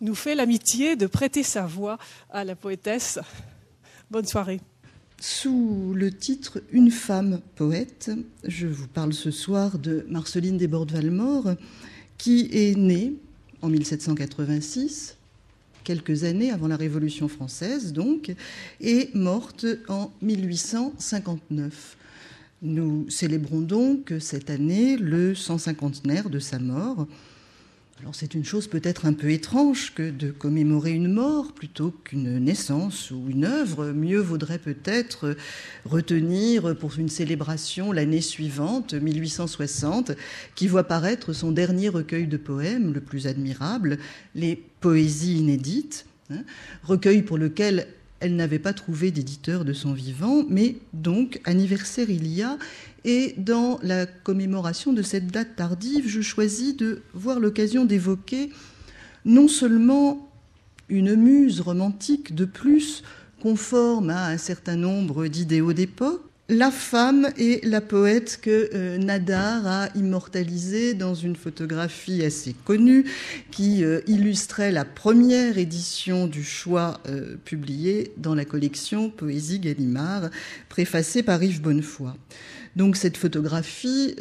nous fait l'amitié de prêter sa voix à la poétesse. Bonne soirée. Sous le titre « Une femme poète », je vous parle ce soir de Marceline Desbordes-Valmore, qui est née en 1786, quelques années avant la Révolution française donc, et morte en 1859. Nous célébrons donc cette année le 150e de sa mort. Alors c'est une chose peut-être un peu étrange que de commémorer une mort plutôt qu'une naissance ou une œuvre. Mieux vaudrait peut-être retenir pour une célébration l'année suivante, 1860, qui voit paraître son dernier recueil de poèmes, le plus admirable, les Poésies inédites, recueil pour lequel elle n'avait pas trouvé d'éditeur de son vivant, mais donc anniversaire il y a. Et dans la commémoration de cette date tardive, je choisis de voir l'occasion d'évoquer non seulement une muse romantique de plus, conforme à un certain nombre d'idéaux d'époque, la femme et la poète que Nadar a immortalisée dans une photographie assez connue qui illustrait la première édition du Choix publiée dans la collection Poésie Gallimard, préfacée par Yves Bonnefoy. Donc cette photographie,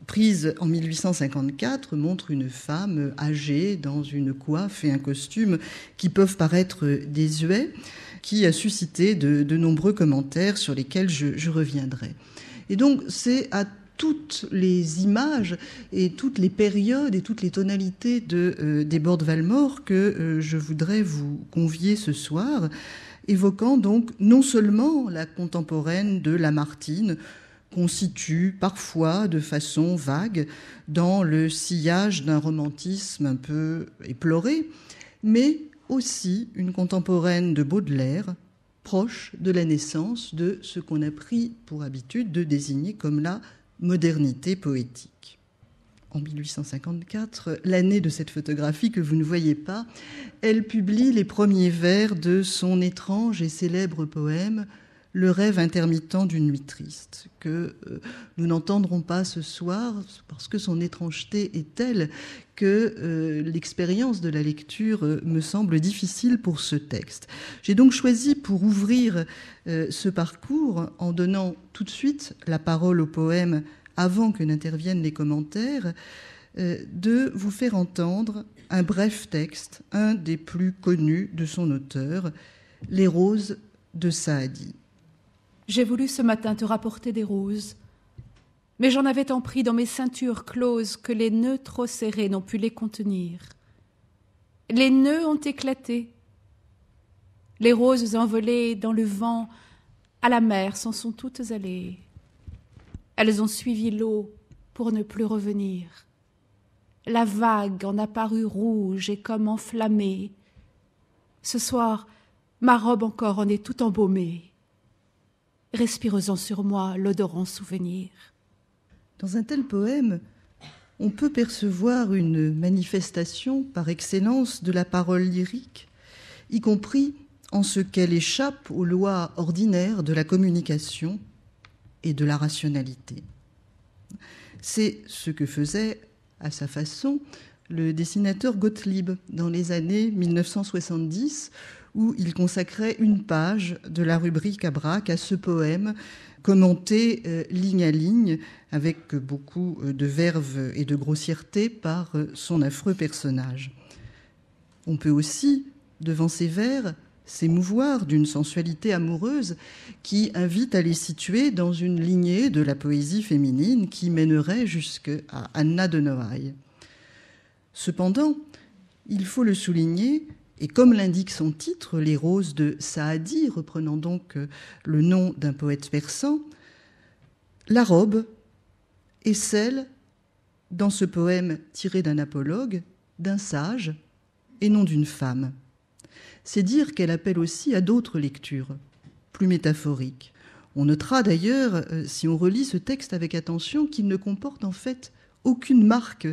prise en 1854, montre une femme âgée dans une coiffe et un costume qui peuvent paraître désuets, qui a suscité de nombreux commentaires sur lesquels je reviendrai. Et donc c'est à toutes les images et toutes les périodes et toutes les tonalités de Desbordes-Valmore que je voudrais vous convier ce soir, évoquant donc non seulement la contemporaine de Lamartine, qu'on situe parfois de façon vague dans le sillage d'un romantisme un peu éploré, mais aussi une contemporaine de Baudelaire, proche de la naissance de ce qu'on a pris pour habitude de désigner comme la modernité poétique. En 1854, l'année de cette photographie que vous ne voyez pas, elle publie les premiers vers de son étrange et célèbre poème « Le rêve intermittent d'une nuit triste », que nous n'entendrons pas ce soir parce que son étrangeté est telle que l'expérience de la lecture me semble difficile pour ce texte. J'ai donc choisi pour ouvrir ce parcours, en donnant tout de suite la parole au poème avant que n'interviennent les commentaires, de vous faire entendre un bref texte, un des plus connus de son auteur, « Les roses de Saadi ». J'ai voulu ce matin te rapporter des roses, mais j'en avais tant pris dans mes ceintures closes que les nœuds trop serrés n'ont pu les contenir. Les nœuds ont éclaté. Les roses envolées dans le vent à la mer s'en sont toutes allées. Elles ont suivi l'eau pour ne plus revenir. La vague en a paru rouge et comme enflammée. Ce soir, ma robe encore en est tout embaumée. Respire-en sur moi l'odorant souvenir. Dans un tel poème, on peut percevoir une manifestation par excellence de la parole lyrique, y compris en ce qu'elle échappe aux lois ordinaires de la communication et de la rationalité. C'est ce que faisait, à sa façon, le dessinateur Gottlieb dans les années 1970, où il consacrait une page de la rubrique à Braque à ce poème, commenté ligne à ligne, avec beaucoup de verve et de grossièreté par son affreux personnage. On peut aussi, devant ces vers, s'émouvoir d'une sensualité amoureuse qui invite à les situer dans une lignée de la poésie féminine qui mènerait jusqu'à Anna de Noailles. Cependant, il faut le souligner, et comme l'indique son titre, Les roses de Saadi, reprenant donc le nom d'un poète persan, la robe est celle, dans ce poème tiré d'un apologue, d'un sage et non d'une femme. C'est dire qu'elle appelle aussi à d'autres lectures, plus métaphoriques. On notera d'ailleurs, si on relit ce texte avec attention, qu'il ne comporte en fait aucune marque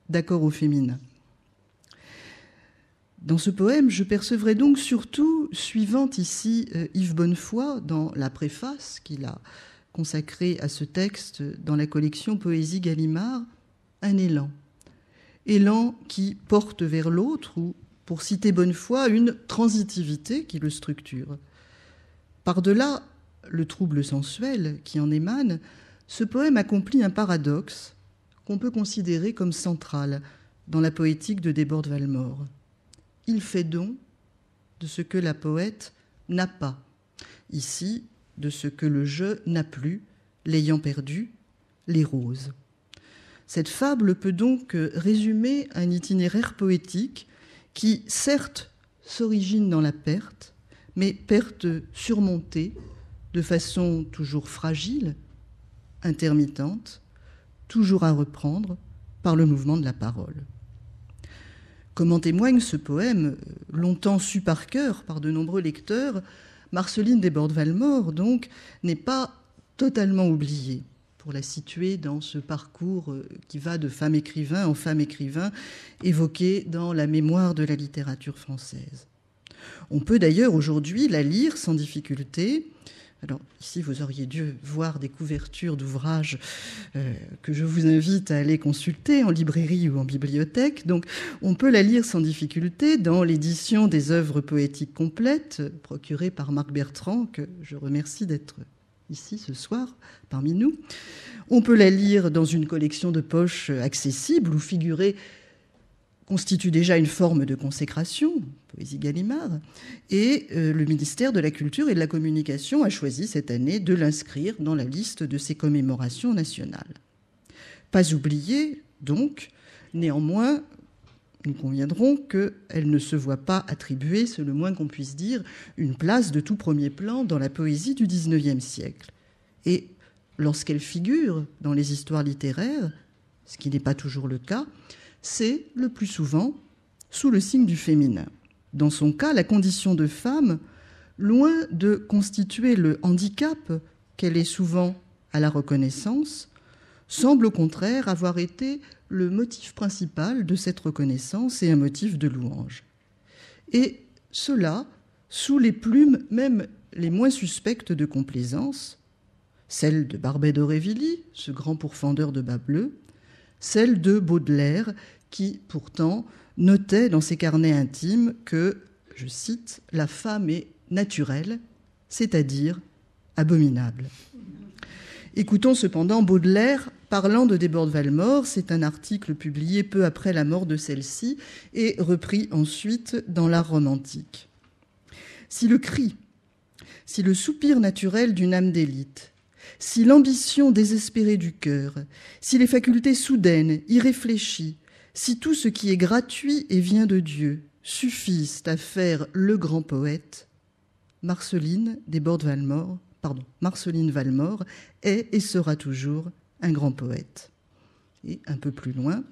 d'accord au féminin. Dans ce poème, je percevrai donc surtout, suivant ici Yves Bonnefoy dans la préface qu'il a consacrée à ce texte dans la collection Poésie Gallimard, un élan. élan qui porte vers l'autre, ou, pour citer Bonnefoy, une transitivité qui le structure. Par-delà le trouble sensuel qui en émane, ce poème accomplit un paradoxe qu'on peut considérer comme central dans la poétique de Desbordes-Valmore. Il fait don de ce que la poète n'a pas, ici de ce que le je n'a plus, l'ayant perdu, les roses. Cette fable peut donc résumer un itinéraire poétique qui, certes, s'origine dans la perte, mais perte surmontée de façon toujours fragile, intermittente, toujours à reprendre par le mouvement de la parole. Comme en témoigne ce poème, longtemps su par cœur par de nombreux lecteurs, Marceline Desbordes-Valmore, donc, n'est pas totalement oubliée, pour la situer dans ce parcours qui va de femme écrivain en femme écrivain, évoqué dans la mémoire de la littérature française. On peut d'ailleurs aujourd'hui la lire sans difficulté. Alors ici, vous auriez dû voir des couvertures d'ouvrages que je vous invite à aller consulter en librairie ou en bibliothèque. Donc on peut la lire sans difficulté dans l'édition des œuvres poétiques complètes procurée par Marc Bertrand, que je remercie d'être ici ce soir parmi nous. On peut la lire dans une collection de poche accessible où figurer constitue déjà une forme de consécration, Poésie Gallimard, et le ministère de la Culture et de la Communication a choisi cette année de l'inscrire dans la liste de ses commémorations nationales. Pas oubliée, donc, néanmoins, nous conviendrons qu'elle ne se voit pas attribuer, c'est le moins qu'on puisse dire, une place de tout premier plan dans la poésie du XIXe siècle. Et lorsqu'elle figure dans les histoires littéraires, ce qui n'est pas toujours le cas, c'est le plus souvent sous le signe du féminin. Dans son cas, la condition de femme, loin de constituer le handicap qu'elle est souvent à la reconnaissance, semble au contraire avoir été le motif principal de cette reconnaissance et un motif de louange. Et cela sous les plumes même les moins suspectes de complaisance, celle de Barbey d'Aurevilly, ce grand pourfendeur de bas bleus, celle de Baudelaire, qui pourtant notait dans ses carnets intimes que, je cite, « la femme est naturelle, c'est-à-dire abominable ». Écoutons cependant Baudelaire parlant de Desbordes-Valmore. C'est un article publié peu après la mort de celle-ci et repris ensuite dans l'art romantique. Si le cri, si le soupir naturel d'une âme d'élite, si l'ambition désespérée du cœur, si les facultés soudaines, irréfléchies, si tout ce qui est gratuit et vient de Dieu suffisent à faire le grand poète, Marceline Valmore est et sera toujours un grand poète. Et un peu plus loin,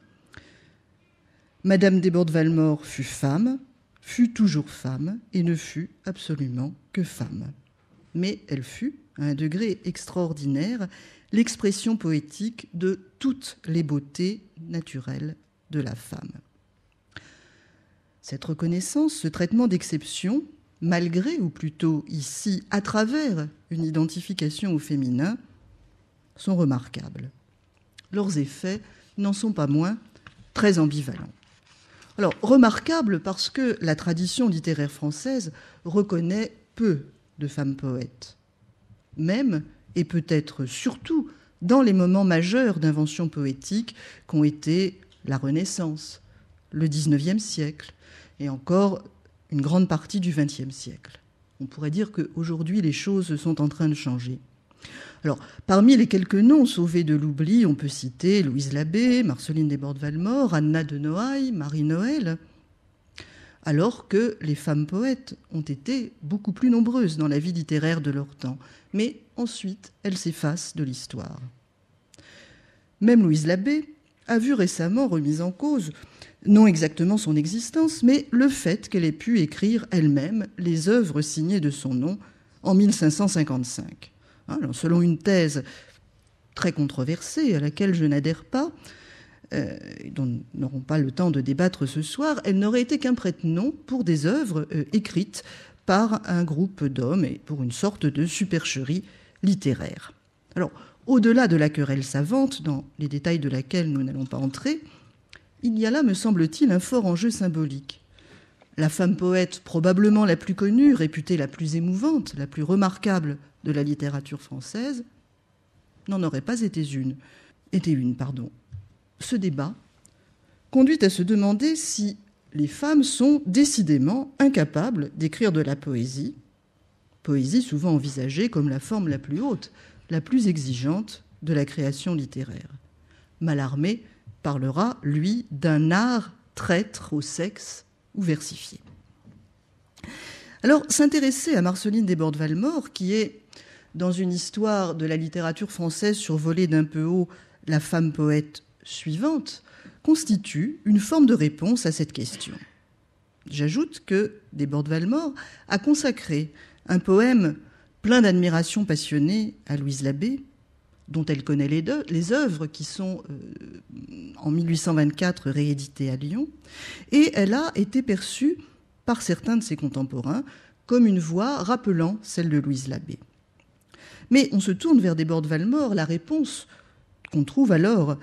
Madame Desbordes-Valmore fut femme, fut toujours femme et ne fut absolument que femme. Mais elle fut, à un degré extraordinaire, l'expression poétique de toutes les beautés naturelles de la femme. Cette reconnaissance, ce traitement d'exception, malgré, ou plutôt ici, à travers une identification au féminin, sont remarquables. Leurs effets n'en sont pas moins très ambivalents. Alors, remarquables parce que la tradition littéraire française reconnaît peu de femmes poètes, même, et peut-être surtout, dans les moments majeurs d'invention poétique qu'ont été la Renaissance, le XIXe siècle, et encore une grande partie du XXe siècle. On pourrait dire qu'aujourd'hui, les choses sont en train de changer. Alors, parmi les quelques noms sauvés de l'oubli, on peut citer Louise Labbé, Marceline Desbordes-Valmore, Anna de Noailles, Marie Noël, alors que les femmes poètes ont été beaucoup plus nombreuses dans la vie littéraire de leur temps. Mais ensuite, elles s'effacent de l'histoire. Même Louise Labbé a vu récemment remise en cause, non exactement son existence, mais le fait qu'elle ait pu écrire elle-même les œuvres signées de son nom en 1555. Alors, selon une thèse très controversée à laquelle je n'adhère pas, dont nous n'aurons pas le temps de débattre ce soir, elle n'aurait été qu'un prête-nom pour des œuvres écrites par un groupe d'hommes et pour une sorte de supercherie littéraire. Alors, au-delà de la querelle savante, dans les détails de laquelle nous n'allons pas entrer, Il y a là, me semble-t-il, un fort enjeu symbolique. La femme poète probablement la plus connue, réputée la plus émouvante, la plus remarquable de la littérature française, n'en aurait pas été une. Ce débat conduit à se demander si les femmes sont décidément incapables d'écrire de la poésie, poésie souvent envisagée comme la forme la plus haute, la plus exigeante de la création littéraire. Mallarmé parlera, lui, d'un art traître au sexe ou versifié. Alors, s'intéresser à Marceline Desbordes-Valmore, qui est, dans une histoire de la littérature française survolée d'un peu haut, la femme poète suivante, constitue une forme de réponse à cette question. J'ajoute que Desbordes-Valmore a consacré un poème plein d'admiration passionnée à Louise Labbé, dont elle connaît les œuvres qui sont en 1824 rééditées à Lyon, et elle a été perçue par certains de ses contemporains comme une voix rappelant celle de Louise Labbé. Mais on se tourne vers Desbordes-Valmore, la réponse qu'on trouve alors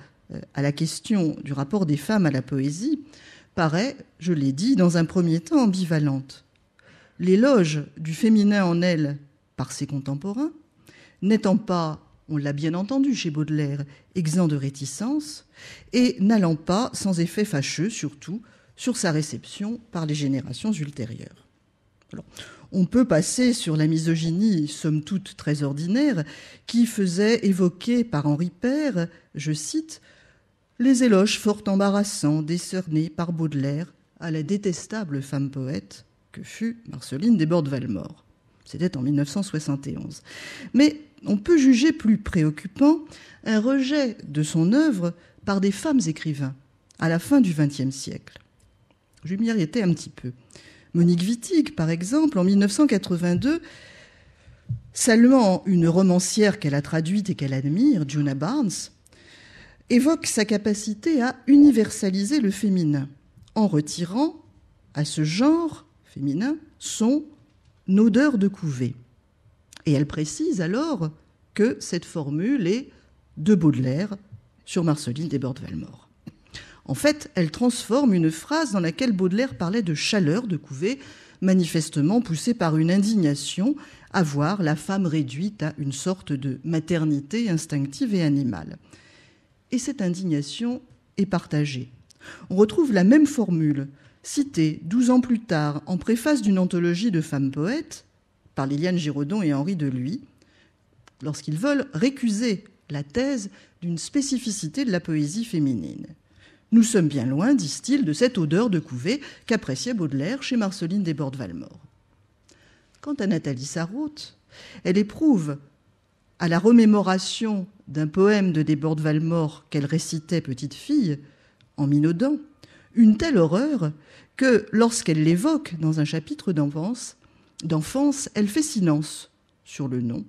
à la question du rapport des femmes à la poésie paraît, je l'ai dit, dans un premier temps ambivalente. L'éloge du féminin en elle par ses contemporains, n'étant pas, on l'a bien entendu chez Baudelaire, exempt de réticence, et n'allant pas sans effet fâcheux, surtout, sur sa réception par les générations ultérieures. Alors, on peut passer sur la misogynie, somme toute très ordinaire, qui faisait évoquer par Henri Père, je cite, « les éloges fort embarrassants décernés par Baudelaire à la détestable femme poète que fut Marceline Desbordes-Valmore ». C'était en 1971. Mais on peut juger plus préoccupant un rejet de son œuvre par des femmes écrivains à la fin du XXe siècle. Je m'y arrêtais un petit peu. Monique Wittig, par exemple, en 1982, saluant une romancière qu'elle a traduite et qu'elle admire, Djuna Barnes, évoque sa capacité à universaliser le féminin en retirant à ce genre féminin son odeur de couvée. Et elle précise alors que cette formule est de Baudelaire sur Marceline Desbordes-Valmore. En fait, elle transforme une phrase dans laquelle Baudelaire parlait de chaleur de couvée, manifestement poussée par une indignation à voir la femme réduite à une sorte de maternité instinctive et animale. Et cette indignation est partagée. On retrouve la même formule citée 12 ans plus tard en préface d'une anthologie de femmes poètes par Liliane Giraudon et Henri Deluy, lorsqu'ils veulent récuser la thèse d'une spécificité de la poésie féminine. Nous sommes bien loin, disent-ils, de cette odeur de couvée qu'appréciait Baudelaire chez Marceline Desbordes-Valmore. Quant à Nathalie Sarraute, elle éprouve, à la remémoration d'un poème de Desbordes-Valmore qu'elle récitait petite fille, en minaudant, une telle horreur que, lorsqu'elle l'évoque dans un chapitre d'enfance, elle fait silence sur le nom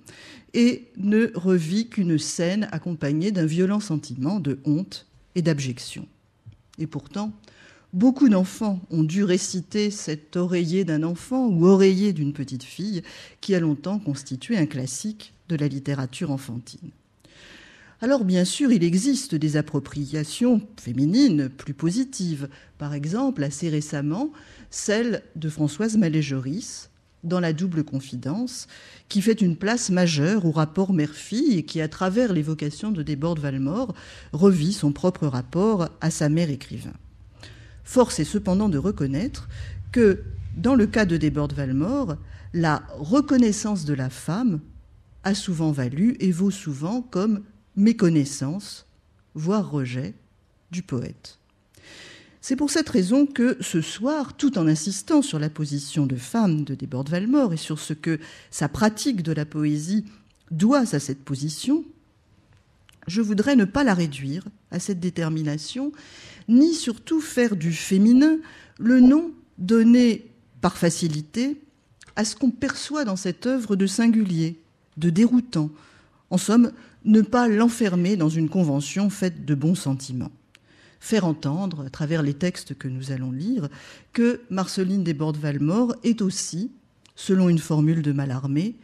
et ne revit qu'une scène accompagnée d'un violent sentiment de honte et d'abjection. Et pourtant, beaucoup d'enfants ont dû réciter cet oreiller d'un enfant ou oreiller d'une petite fille qui a longtemps constitué un classique de la littérature enfantine. Alors bien sûr, il existe des appropriations féminines plus positives. Par exemple, assez récemment, celle de Françoise Mallet-Joris dans La double confidence, qui fait une place majeure au rapport mère-fille et qui, à travers l'évocation de Desbordes-Valmore, revit son propre rapport à sa mère écrivain. Force est cependant de reconnaître que, dans le cas de Desbordes-Valmore, la reconnaissance de la femme a souvent valu et vaut souvent comme méconnaissance, voire rejet, du poète. C'est pour cette raison que ce soir, tout en insistant sur la position de femme de Desbordes-Valmore et sur ce que sa pratique de la poésie doit à cette position, je voudrais ne pas la réduire à cette détermination, ni surtout faire du féminin le nom donné par facilité à ce qu'on perçoit dans cette œuvre de singulier, de déroutant. En somme, ne pas l'enfermer dans une convention faite de bons sentiments. Faire entendre, à travers les textes que nous allons lire, que Marceline Desbordes-Valmore est aussi, selon une formule de Mallarmé,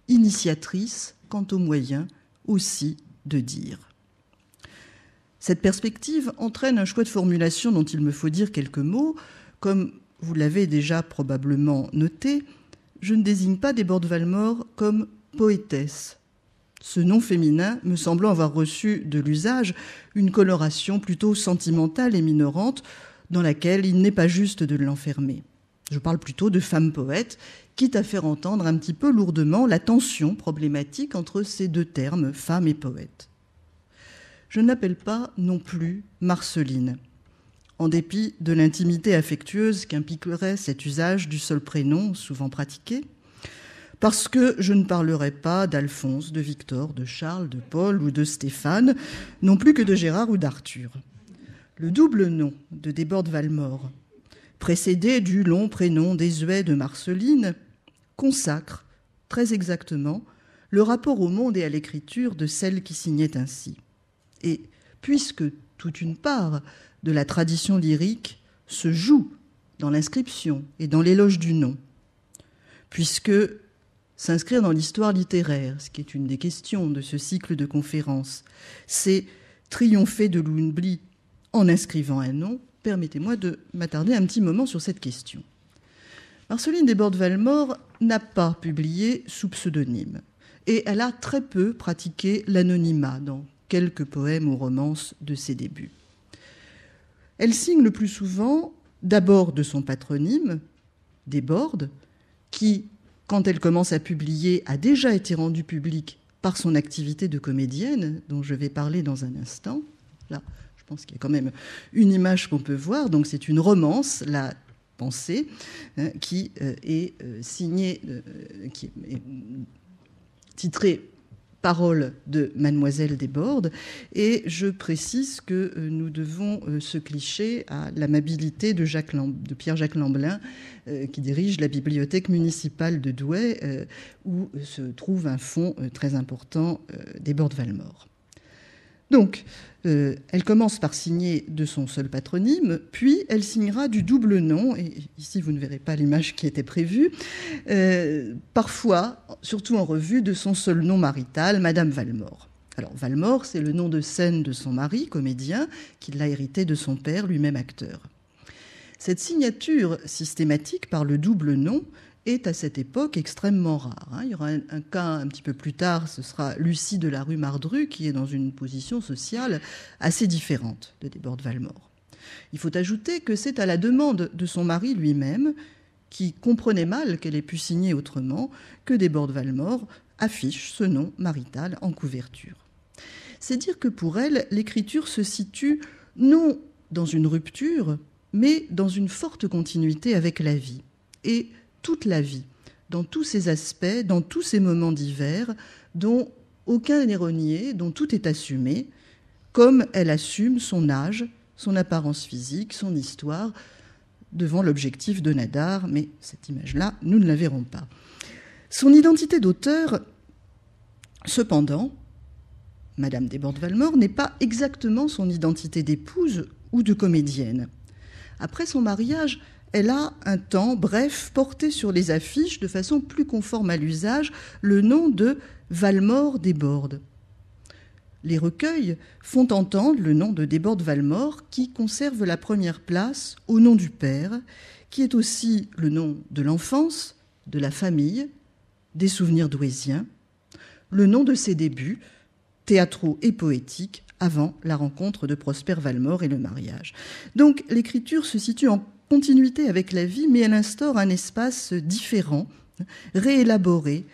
initiatrice quant aux moyens aussi de dire. Cette perspective entraîne un choix de formulation dont il me faut dire quelques mots. Comme vous l'avez déjà probablement noté, je ne désigne pas Desbordes Valmore comme poétesse. Ce nom féminin me semblant avoir reçu de l'usage une coloration plutôt sentimentale et minorante dans laquelle il n'est pas juste de l'enfermer. Je parle plutôt de femme poète, quitte à faire entendre un petit peu lourdement la tension problématique entre ces deux termes, femme et poète. Je n'appelle pas non plus Marceline, en dépit de l'intimité affectueuse qu'impliquerait cet usage du seul prénom souvent pratiqué, parce que je ne parlerai pas d'Alphonse, de Victor, de Charles, de Paul ou de Stéphane, non plus que de Gérard ou d'Arthur. Le double nom de Desbordes Valmore, précédé du long prénom désuet de Marceline, consacre très exactement le rapport au monde et à l'écriture de celle qui signait ainsi. Et puisque toute une part de la tradition lyrique se joue dans l'inscription et dans l'éloge du nom, puisque s'inscrire dans l'histoire littéraire, ce qui est une des questions de ce cycle de conférences, c'est triompher de l'oubli en inscrivant un nom, permettez-moi de m'attarder un petit moment sur cette question. Marceline Desbordes Valmore n'a pas publié sous pseudonyme et elle a très peu pratiqué l'anonymat dans quelques poèmes ou romances de ses débuts. Elle signe le plus souvent d'abord de son patronyme, Desbordes, qui, quand elle commence à publier, a déjà été rendu public par son activité de comédienne, dont je vais parler dans un instant. Là, je pense qu'il y a quand même une image qu'on peut voir. Donc c'est une romance, La Pensée, qui est signée, qui est titrée Paroles de Mademoiselle Desbordes. Et je précise que nous devons ce cliché à l'amabilité de Pierre-Jacques Lamblin, qui dirige la bibliothèque municipale de Douai, où se trouve un fonds très important Desbordes Valmore. Donc, elle commence par signer de son seul patronyme, puis elle signera du double nom, et ici vous ne verrez pas l'image qui était prévue, parfois, surtout en revue, de son seul nom marital, Madame Valmore. Alors, Valmore, c'est le nom de scène de son mari, comédien, qui l'a hérité de son père, lui-même acteur. Cette signature systématique par le double nom est à cette époque extrêmement rare. Il y aura un cas un petit peu plus tard, ce sera Lucie de la rue Mardru, qui est dans une position sociale assez différente de Desbordes Valmore. Il faut ajouter que c'est à la demande de son mari lui-même, qui comprenait mal qu'elle ait pu signer autrement, que Desbordes Valmore affiche ce nom marital en couverture. C'est dire que pour elle, l'écriture se situe non dans une rupture, mais dans une forte continuité avec la vie. Et toute la vie, dans tous ses aspects, dans tous ses moments divers, dont aucun n'est renié, dont tout est assumé, comme elle assume son âge, son apparence physique, son histoire, devant l'objectif de Nadar, mais cette image-là, nous ne la verrons pas. Son identité d'auteur, cependant, Madame Desbordes Valmore, n'est pas exactement son identité d'épouse ou de comédienne. Après son mariage, elle a un temps, bref, porté sur les affiches de façon plus conforme à l'usage le nom de Valmore Desbordes. Les recueils font entendre le nom de Desbordes Valmore qui conserve la première place au nom du père, qui est aussi le nom de l'enfance, de la famille, des souvenirs douaisiens, le nom de ses débuts, théâtraux et poétiques, avant la rencontre de Prosper Valmore et le mariage. Donc l'écriture se situe en continuité avec la vie, mais elle instaure un espace différent, réélaboré,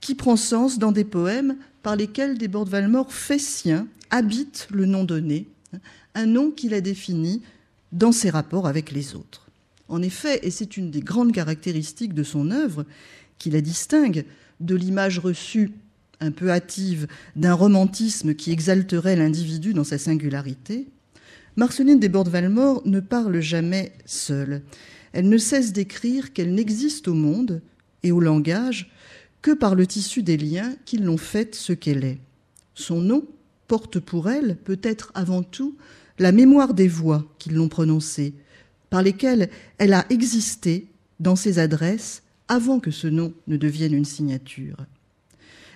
qui prend sens dans des poèmes par lesquels Desbordes Valmore fait sien, habite le nom donné, un nom qu'il a défini dans ses rapports avec les autres. En effet, et c'est une des grandes caractéristiques de son œuvre, qui la distingue de l'image reçue un peu hâtive d'un romantisme qui exalterait l'individu dans sa singularité, Marceline Desbordes Valmore ne parle jamais seule. Elle ne cesse d'écrire qu'elle n'existe au monde et au langage que par le tissu des liens qui l'ont faite ce qu'elle est. Son nom porte pour elle, peut-être avant tout, la mémoire des voix qui l'ont prononcée, par lesquelles elle a existé dans ses adresses avant que ce nom ne devienne une signature.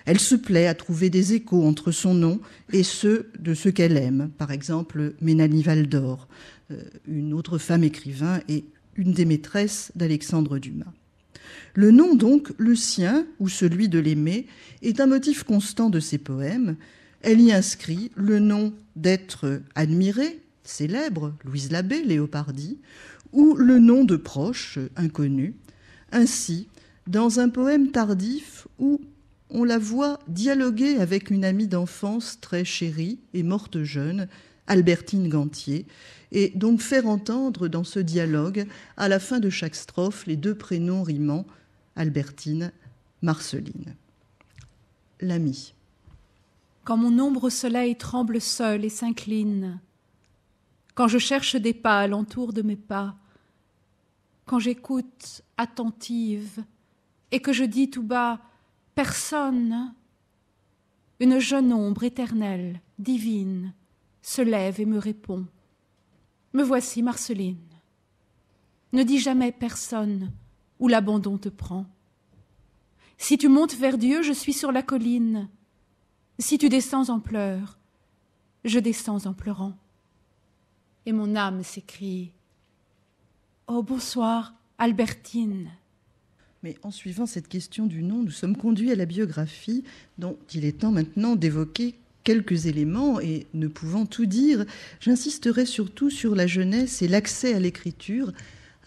Elle se plaît à trouver des échos entre son nom et ceux de ceux qu'elle aime, par exemple Mélanie Valdor, une autre femme écrivain et une des maîtresses d'Alexandre Dumas. Le nom, donc, le sien ou celui de l'aimé, est un motif constant de ses poèmes. Elle y inscrit le nom d'être admiré, célèbre, Louise Labbé, Léopardi, ou le nom de proche, inconnu. Ainsi, dans un poème tardif où on la voit dialoguer avec une amie d'enfance très chérie et morte jeune, Albertine Gantier, et donc faire entendre dans ce dialogue, à la fin de chaque strophe, les deux prénoms rimants, Albertine, Marceline. L'amie. Quand mon ombre au soleil tremble seule et s'incline, quand je cherche des pas alentour de mes pas, quand j'écoute attentive et que je dis tout bas « Personne », une jeune ombre éternelle, divine, se lève et me répond « Me voici, Marceline. Ne dis jamais personne où l'abandon te prend. Si tu montes vers Dieu, je suis sur la colline. Si tu descends en pleurs, je descends en pleurant. » Et mon âme s'écrie « Oh, bonsoir, Albertine !» Mais en suivant cette question du nom, nous sommes conduits à la biographie dont il est temps maintenant d'évoquer quelques éléments et ne pouvant tout dire, j'insisterai surtout sur la jeunesse et l'accès à l'écriture,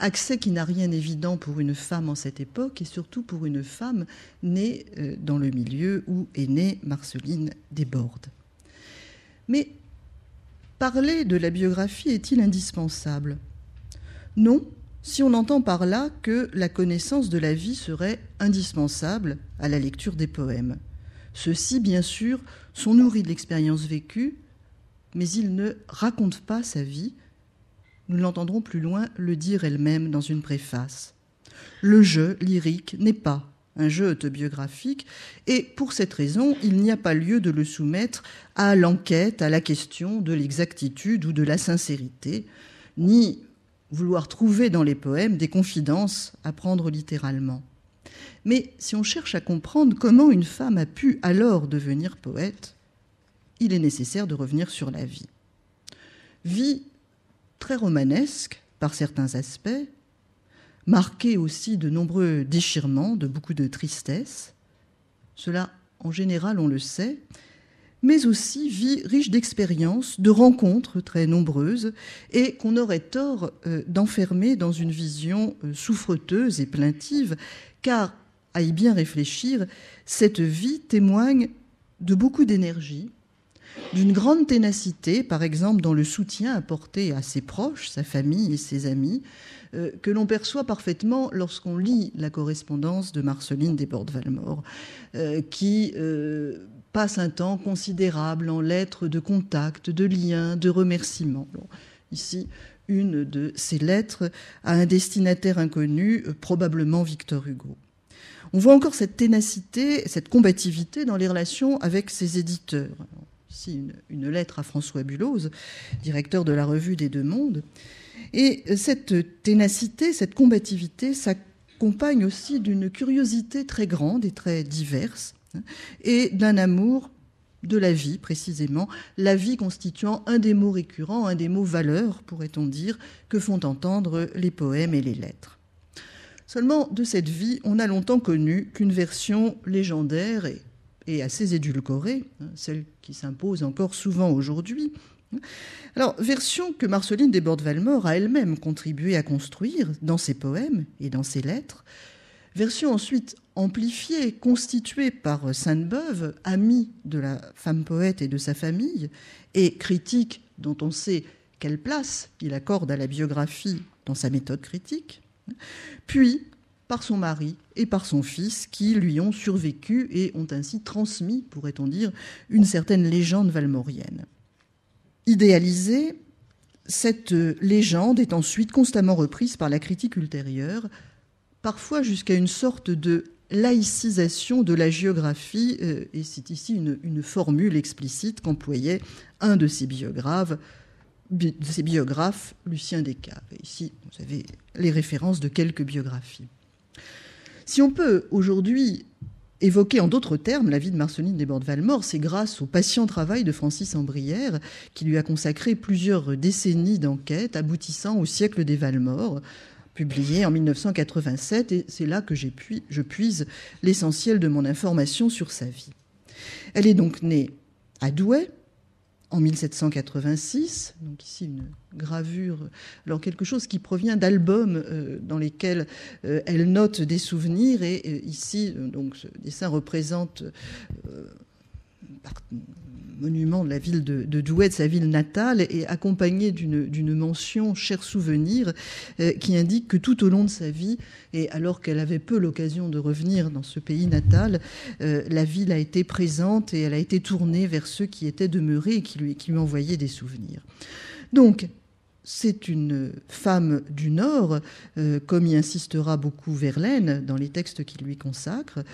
accès qui n'a rien d'évident pour une femme en cette époque et surtout pour une femme née dans le milieu où est née Marceline Desbordes. Mais parler de la biographie est-il indispensable ? Non, si on entend par là que la connaissance de la vie serait indispensable à la lecture des poèmes. Ceux-ci, bien sûr, sont nourris de l'expérience vécue, mais ils ne racontent pas sa vie. Nous l'entendrons plus loin le dire elle-même dans une préface. Le jeu lyrique n'est pas un jeu autobiographique, et pour cette raison, il n'y a pas lieu de le soumettre à l'enquête, à la question de l'exactitude ou de la sincérité, ni vouloir trouver dans les poèmes des confidences à prendre littéralement. Mais si on cherche à comprendre comment une femme a pu alors devenir poète, il est nécessaire de revenir sur la vie. Vie très romanesque par certains aspects, marquée aussi de nombreux déchirements, de beaucoup de tristesse. Cela, en général, on le sait, mais aussi vie riche d'expériences, de rencontres très nombreuses, et qu'on aurait tort d'enfermer dans une vision souffreteuse et plaintive, car, à y bien réfléchir, cette vie témoigne de beaucoup d'énergie, d'une grande ténacité, par exemple dans le soutien apporté à ses proches, sa famille et ses amis, que l'on perçoit parfaitement lorsqu'on lit la correspondance de Marceline Desbordes-Valmore, qui passe un temps considérable en lettres de contact, de liens, de remerciements. Bon, ici, une de ces lettres à un destinataire inconnu, probablement Victor Hugo. On voit encore cette ténacité, cette combativité dans les relations avec ses éditeurs. Ici, une lettre à François Bulloz, directeur de la Revue des Deux Mondes. Et cette ténacité, cette combativité s'accompagne aussi d'une curiosité très grande et très diverse, et d'un amour de la vie, précisément, la vie constituant un des mots récurrents, un des mots valeurs, pourrait-on dire, que font entendre les poèmes et les lettres. Seulement, de cette vie, on n'a longtemps connu qu'une version légendaire et assez édulcorée, celle qui s'impose encore souvent aujourd'hui. Alors, version que Marceline Desbordes-Valmore a elle-même contribué à construire dans ses poèmes et dans ses lettres, version ensuite amplifiée, constituée par Sainte-Beuve, amie de la femme poète et de sa famille, et critique dont on sait quelle place il accorde à la biographie dans sa méthode critique, puis par son mari et par son fils qui lui ont survécu et ont ainsi transmis, pourrait-on dire, une certaine légende valmorienne. Idéalisée, cette légende est ensuite constamment reprise par la critique ultérieure, parfois jusqu'à une sorte de laïcisation de la géographie, et c'est ici une formule explicite qu'employait un de ses biographes, Lucien Descaves. Et ici, vous avez les références de quelques biographies. Si on peut aujourd'hui Évoquer en d'autres termes la vie de Marceline Desbordes-Valmore, c'est grâce au patient travail de Francis Ambrière, qui lui a consacré plusieurs décennies d'enquête, aboutissant au siècle des Valmore, publié en 1987, et c'est là que je puise l'essentiel de mon information sur sa vie. Elle est donc née à Douai, en 1786, donc ici une gravure, alors quelque chose qui provient d'albums dans lesquels elle note des souvenirs, et ici, donc, ce dessin représente monument de la ville de Douai, de sa ville natale, et accompagné d'une mention « cher souvenir » qui indique que tout au long de sa vie, et alors qu'elle avait peu l'occasion de revenir dans ce pays natal, la ville a été présente et elle a été tournée vers ceux qui étaient demeurés et qui lui envoyaient des souvenirs. Donc, c'est une femme du Nord, comme y insistera beaucoup Verlaine dans les textes qu'il lui consacre,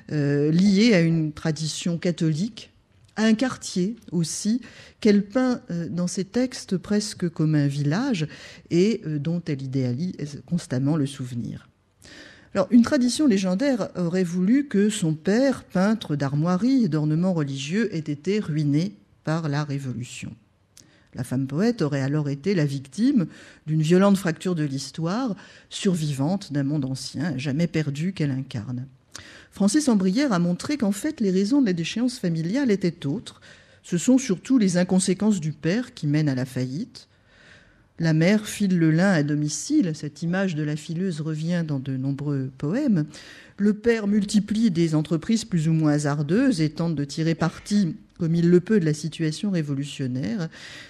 liée à une tradition catholique, à un quartier aussi, qu'elle peint dans ses textes presque comme un village et dont elle idéalise constamment le souvenir. Alors, une tradition légendaire aurait voulu que son père, peintre d'armoiries et d'ornements religieux, ait été ruiné par la Révolution. La femme poète aurait alors été la victime d'une violente fracture de l'histoire, survivante d'un monde ancien, jamais perdu qu'elle incarne. Francis Ambrière a montré qu'en fait, les raisons de la déchéance familiale étaient autres. Ce sont surtout les inconséquences du père qui mènent à la faillite. La mère file le lin à domicile, cette image de la fileuse revient dans de nombreux poèmes. Le père multiplie des entreprises plus ou moins hasardeuses et tente de tirer parti, comme il le peut, de la situation révolutionnaire.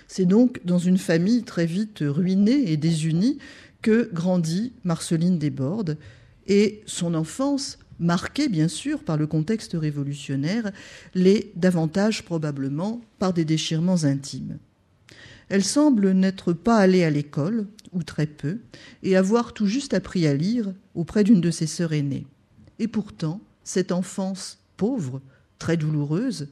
C'est donc dans une famille très vite ruinée et désunie que grandit Marceline Desbordes, et son enfance, marquée bien sûr par le contexte révolutionnaire, l'est davantage probablement par des déchirements intimes. Elle semble n'être pas allée à l'école, ou très peu, et avoir tout juste appris à lire auprès d'une de ses sœurs aînées. Et pourtant, cette enfance pauvre, très douloureuse,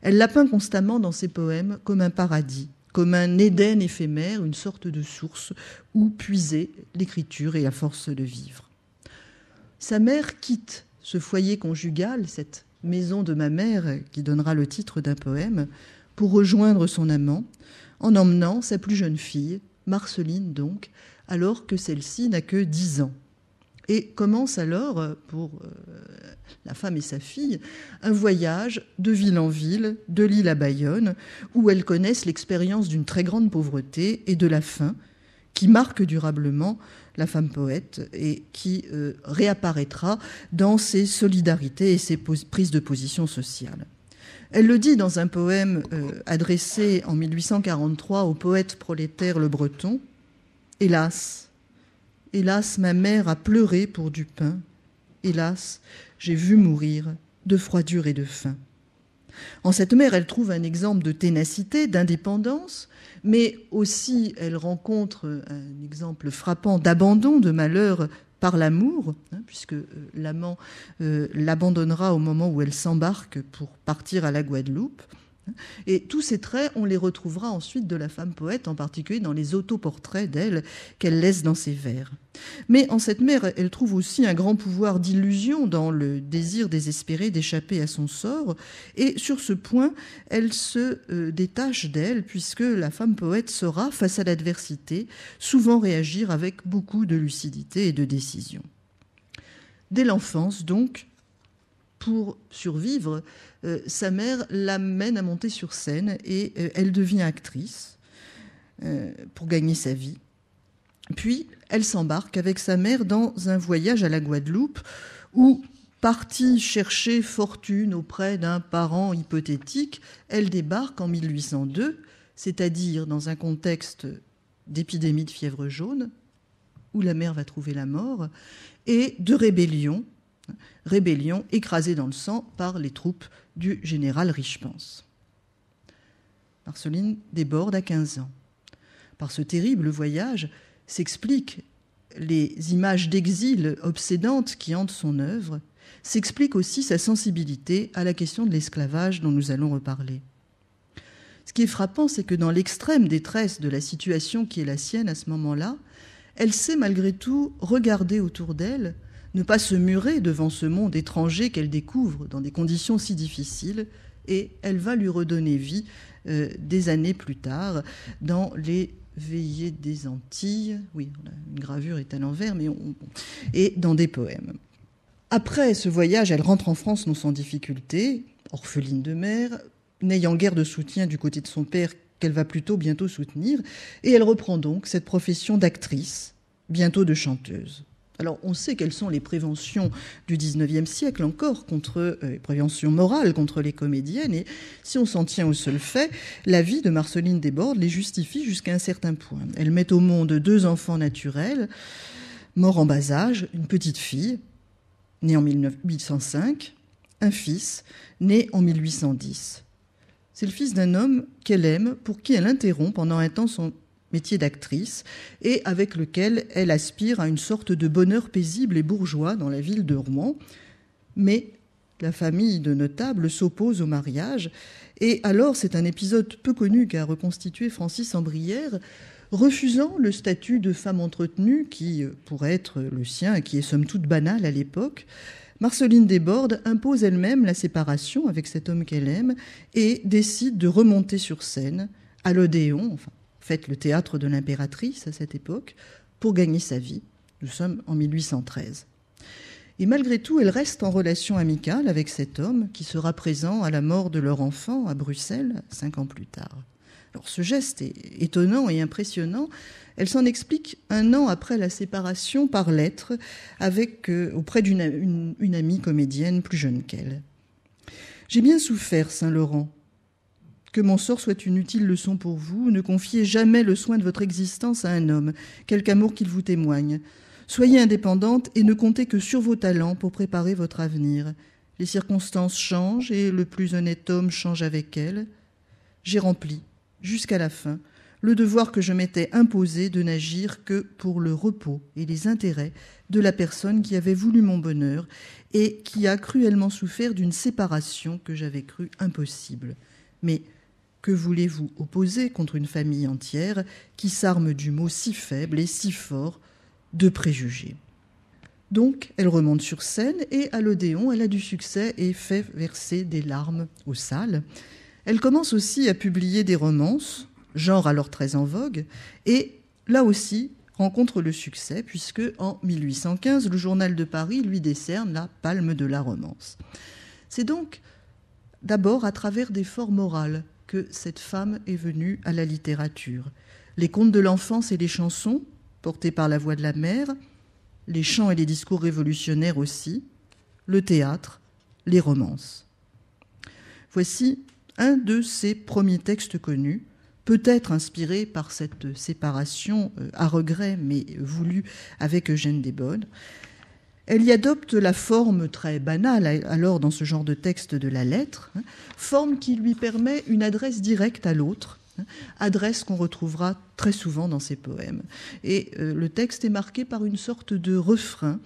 elle la peint constamment dans ses poèmes comme un paradis, comme un Éden éphémère, une sorte de source où puiser l'écriture et la force de vivre. Sa mère quitte ce foyer conjugal, cette maison de ma mère qui donnera le titre d'un poème, pour rejoindre son amant, en emmenant sa plus jeune fille, Marceline donc, alors que celle-ci n'a que 10 ans. Et commence alors, pour la femme et sa fille, un voyage de ville en ville, de Lille à Bayonne, où elles connaissent l'expérience d'une très grande pauvreté et de la faim, qui marque durablement la femme poète et qui réapparaîtra dans ses solidarités et ses prises de position sociales. Elle le dit dans un poème adressé en 1843 au poète prolétaire Le Breton. « Hélas, hélas, ma mère a pleuré pour du pain. Hélas, j'ai vu mourir de froidure et de faim. » En cette mère, elle trouve un exemple de ténacité, d'indépendance, mais aussi elle rencontre un exemple frappant d'abandon, de malheur par l'amour, puisque l'amant l'abandonnera au moment où elle s'embarque pour partir à la Guadeloupe. Et tous ces traits, on les retrouvera ensuite de la femme poète, en particulier dans les autoportraits d'elle qu'elle laisse dans ses vers. Mais en cette mère, elle trouve aussi un grand pouvoir d'illusion dans le désir désespéré d'échapper à son sort. Et sur ce point, elle se détache d'elle, puisque la femme poète saura, face à l'adversité, souvent réagir avec beaucoup de lucidité et de décision. Dès l'enfance, donc, pour survivre, sa mère l'amène à monter sur scène et elle devient actrice pour gagner sa vie. Puis, elle s'embarque avec sa mère dans un voyage à la Guadeloupe où, partie chercher fortune auprès d'un parent hypothétique, elle débarque en 1802, c'est-à-dire dans un contexte d'épidémie de fièvre jaune, où la mère va trouver la mort, et de rébellion écrasée dans le sang par les troupes du général Richepense. Marceline Desbordes a 15 ans. Par ce terrible voyage s'expliquent les images d'exil obsédantes qui hantent son œuvre, s'explique aussi sa sensibilité à la question de l'esclavage dont nous allons reparler. Ce qui est frappant, c'est que dans l'extrême détresse de la situation qui est la sienne à ce moment-là, elle sait malgré tout regarder autour d'elle ne pas se murer devant ce monde étranger qu'elle découvre dans des conditions si difficiles, et elle va lui redonner vie des années plus tard dans les Veillées des Antilles. Oui, une gravure est à l'envers, et dans des poèmes. Après ce voyage, elle rentre en France non sans difficulté, orpheline de mère, n'ayant guère de soutien du côté de son père qu'elle va plutôt bientôt soutenir, et elle reprend donc cette profession d'actrice, bientôt de chanteuse. Alors, on sait quelles sont les préventions du XIXe siècle encore, les préventions morales contre les comédiennes, et si on s'en tient au seul fait, la vie de Marceline Desbordes les justifie jusqu'à un certain point. Elle met au monde 2 enfants naturels, morts en bas âge, une petite fille, née en 1805, un fils, né en 1810. C'est le fils d'un homme qu'elle aime, pour qui elle interrompt pendant un temps son métier d'actrice, et avec lequel elle aspire à une sorte de bonheur paisible et bourgeois dans la ville de Rouen. Mais la famille de notables s'oppose au mariage, et alors c'est un épisode peu connu qu'a reconstitué Francis Ambrière, refusant le statut de femme entretenue qui pourrait être le sien et qui est somme toute banal à l'époque. Marceline Desbordes impose elle-même la séparation avec cet homme qu'elle aime et décide de remonter sur scène à l'Odéon, le théâtre de l'impératrice à cette époque, pour gagner sa vie. Nous sommes en 1813. Et malgré tout, elle reste en relation amicale avec cet homme qui sera présent à la mort de leur enfant à Bruxelles 5 ans plus tard. Alors ce geste est étonnant et impressionnant. Elle s'en explique 1 an après la séparation par lettre auprès d'une amie comédienne plus jeune qu'elle. « J'ai bien souffert, Saint-Laurent. Que mon sort soit une utile leçon pour vous. Ne confiez jamais le soin de votre existence à un homme, quelque amour qu'il vous témoigne. Soyez indépendante et ne comptez que sur vos talents pour préparer votre avenir. Les circonstances changent et le plus honnête homme change avec elles. J'ai rempli, jusqu'à la fin, le devoir que je m'étais imposé de n'agir que pour le repos et les intérêts de la personne qui avait voulu mon bonheur et qui a cruellement souffert d'une séparation que j'avais cru impossible. Mais que voulez-vous opposer contre une famille entière qui s'arme du mot si faible et si fort de préjugés ? Donc, elle remonte sur scène et à l'Odéon, elle a du succès et fait verser des larmes aux salles. Elle commence aussi à publier des romances, genre alors très en vogue, et là aussi rencontre le succès puisque en 1815, le Journal de Paris lui décerne la Palme de la Romance. C'est donc d'abord à travers des forts morales que cette femme est venue à la littérature. Les contes de l'enfance et les chansons, portés par la voix de la mère, les chants et les discours révolutionnaires aussi, le théâtre, les romances. Voici un de ses premiers textes connus, peut-être inspiré par cette séparation à regret, mais voulue avec Eugène Desbordes. Elle y adopte la forme très banale, alors dans ce genre de texte, de la lettre, forme qui lui permet une adresse directe à l'autre, adresse qu'on retrouvera très souvent dans ses poèmes. Et le texte est marqué par une sorte de refrain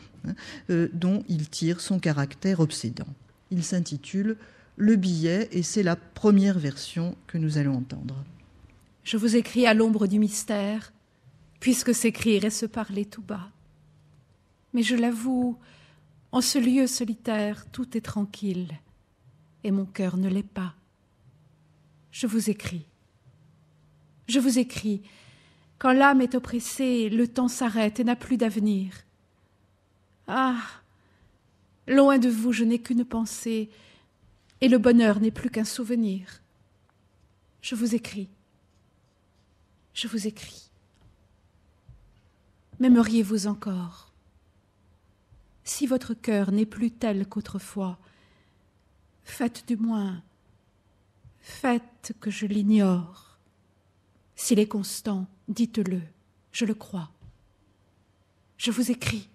dont il tire son caractère obsédant. Il s'intitule « Le billet » et c'est la première version que nous allons entendre. Je vous écris à l'ombre du mystère, puisque s'écrire et se parler tout bas. Mais je l'avoue, en ce lieu solitaire, tout est tranquille, et mon cœur ne l'est pas. Je vous écris. Je vous écris. Quand l'âme est oppressée, le temps s'arrête et n'a plus d'avenir. Ah, loin de vous, je n'ai qu'une pensée, et le bonheur n'est plus qu'un souvenir. Je vous écris. Je vous écris. M'aimeriez-vous encore ? Si votre cœur n'est plus tel qu'autrefois, faites du moins, faites que je l'ignore. S'il est constant, dites-le, je le crois. Je vous écris.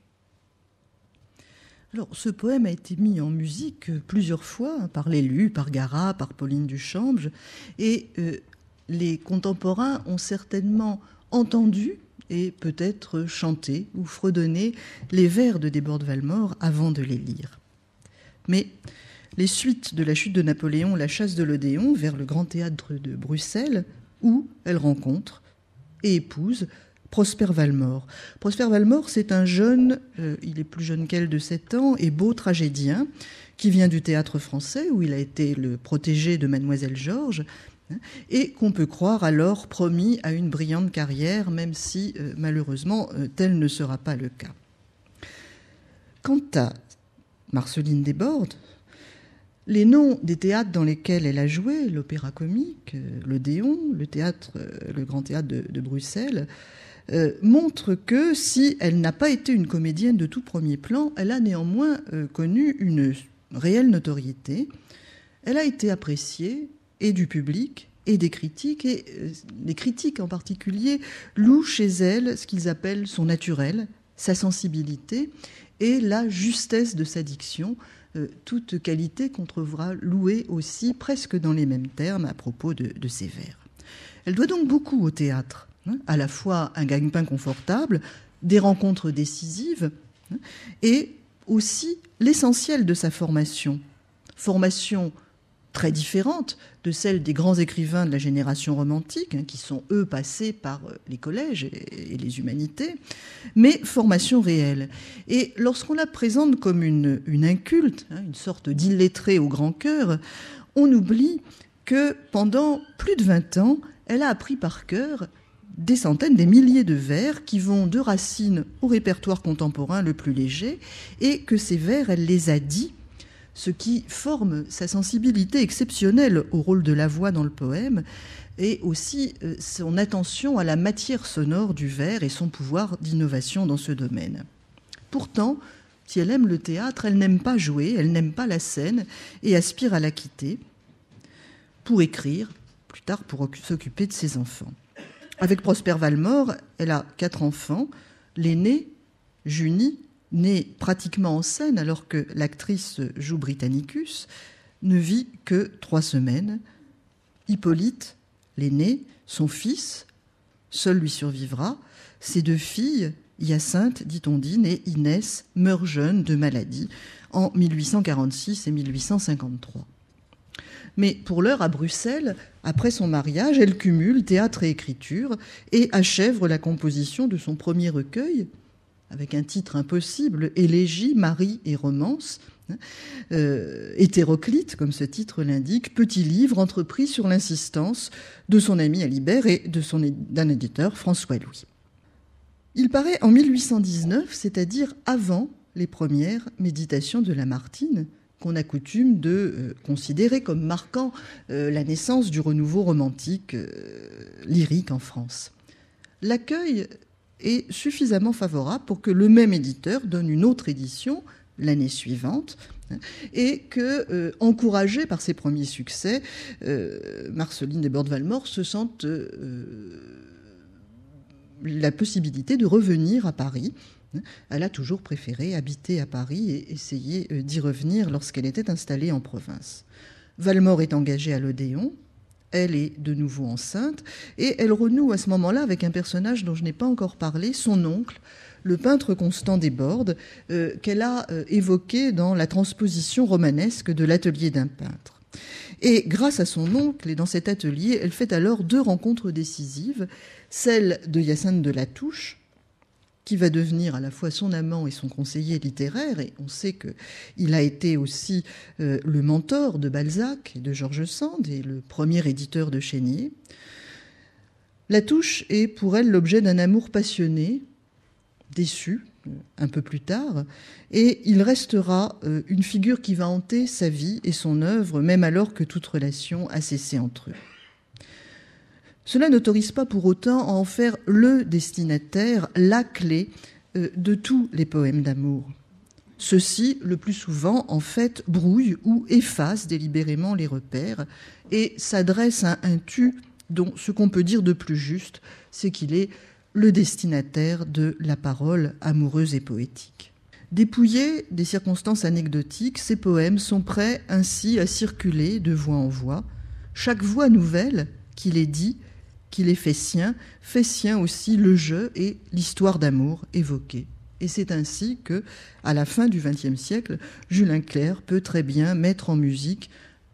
Alors, ce poème a été mis en musique plusieurs fois, par Lélu, par Garat, par Pauline Duchambe, et les contemporains ont certainement entendu et peut-être chanter ou fredonner les vers de Desbordes-Valmore avant de les lire. Mais les suites de la chute de Napoléon, la chasse de l'Odéon vers le Grand Théâtre de Bruxelles, où elle rencontre et épouse Prosper Valmore. Prosper Valmore, c'est un jeune, il est plus jeune qu'elle de 7 ans, et beau tragédien, qui vient du théâtre français, où il a été le protégé de Mademoiselle Georges, et qu'on peut croire alors promis à une brillante carrière, même si, malheureusement, tel ne sera pas le cas. Quant à Marceline Desbordes, les noms des théâtres dans lesquels elle a joué, l'Opéra Comique, l'Odéon, le Grand Théâtre de Bruxelles, montrent que si elle n'a pas été une comédienne de tout premier plan, elle a néanmoins connu une réelle notoriété. Elle a été appréciée et du public et des critiques, et les critiques en particulier louent chez elle ce qu'ils appellent son naturel, sa sensibilité et la justesse de sa diction, toute qualité qu'on trouvera louée aussi presque dans les mêmes termes à propos de ses vers. Elle doit donc beaucoup au théâtre, à la fois un gagne-pain confortable, des rencontres décisives, et aussi l'essentiel de sa formation très différente de celle des grands écrivains de la génération romantique, qui sont, eux, passés par les collèges et les humanités, mais formation réelle. Et lorsqu'on la présente comme une inculte, une sorte d'illettrée au grand cœur, on oublie que pendant plus de 20 ans, elle a appris par cœur des centaines, des milliers de vers qui vont de Racine au répertoire contemporain le plus léger, et que ces vers, elle les a dits, ce qui forme sa sensibilité exceptionnelle au rôle de la voix dans le poème, et aussi son attention à la matière sonore du vers et son pouvoir d'innovation dans ce domaine. Pourtant, si elle aime le théâtre, elle n'aime pas jouer, elle n'aime pas la scène, et aspire à la quitter pour écrire, plus tard pour s'occuper de ses enfants. Avec Prosper Valmore, elle a 4 enfants. L'aîné, Junie, née pratiquement en scène alors que l'actrice joue Britannicus, ne vit que 3 semaines. Hippolyte, l'aîné, son fils, seul lui survivra. Ses 2 filles, Hyacinthe, dit Ondine, et Inès, meurent jeunes de maladie en 1846 et 1853. Mais pour l'heure, à Bruxelles, après son mariage, elle cumule théâtre et écriture et achève la composition de son premier recueil, avec un titre impossible, Élégie, Marie et romance, hétéroclite, comme ce titre l'indique, petit livre entrepris sur l'insistance de son ami Alibert et d'un éditeur, François Louis. Il paraît en 1819, c'est-à-dire avant les premières méditations de Lamartine, qu'on a coutume de considérer comme marquant la naissance du renouveau romantique lyrique en France. L'accueil est suffisamment favorable pour que le même éditeur donne une autre édition l'année suivante, et que, encouragée par ses premiers succès, Marceline Desbordes-Valmore se sente la possibilité de revenir à Paris. Elle a toujours préféré habiter à Paris et essayer d'y revenir lorsqu'elle était installée en province. Valmore est engagée à l'Odéon, elle est de nouveau enceinte, et elle renoue à ce moment-là avec un personnage dont je n'ai pas encore parlé, son oncle, le peintre Constant Desbordes, qu'elle a évoqué dans la transposition romanesque de l'atelier d'un peintre. Et grâce à son oncle, et dans cet atelier, elle fait alors 2 rencontres décisives, celle de Hyacinthe de Latouche, qui va devenir à la fois son amant et son conseiller littéraire, et on sait qu'il a été aussi le mentor de Balzac et de George Sand, et le premier éditeur de Chénier. Latouche est pour elle l'objet d'un amour passionné, déçu, un peu plus tard, et il restera une figure qui va hanter sa vie et son œuvre, même alors que toute relation a cessé entre eux. Cela n'autorise pas pour autant à en faire le destinataire, la clé de tous les poèmes d'amour. Ceux-ci, le plus souvent, en fait, brouillent ou effacent délibérément les repères et s'adressent à un tu dont ce qu'on peut dire de plus juste, c'est qu'il est le destinataire de la parole amoureuse et poétique. Dépouillés des circonstances anecdotiques, ces poèmes sont prêts ainsi à circuler de voix en voix. Chaque voix nouvelle qui les dit, qui les fait sien aussi le jeu et l'histoire d'amour évoquée. Et c'est ainsi que, à la fin du XXe siècle, Julien Clerc peut très bien mettre en musique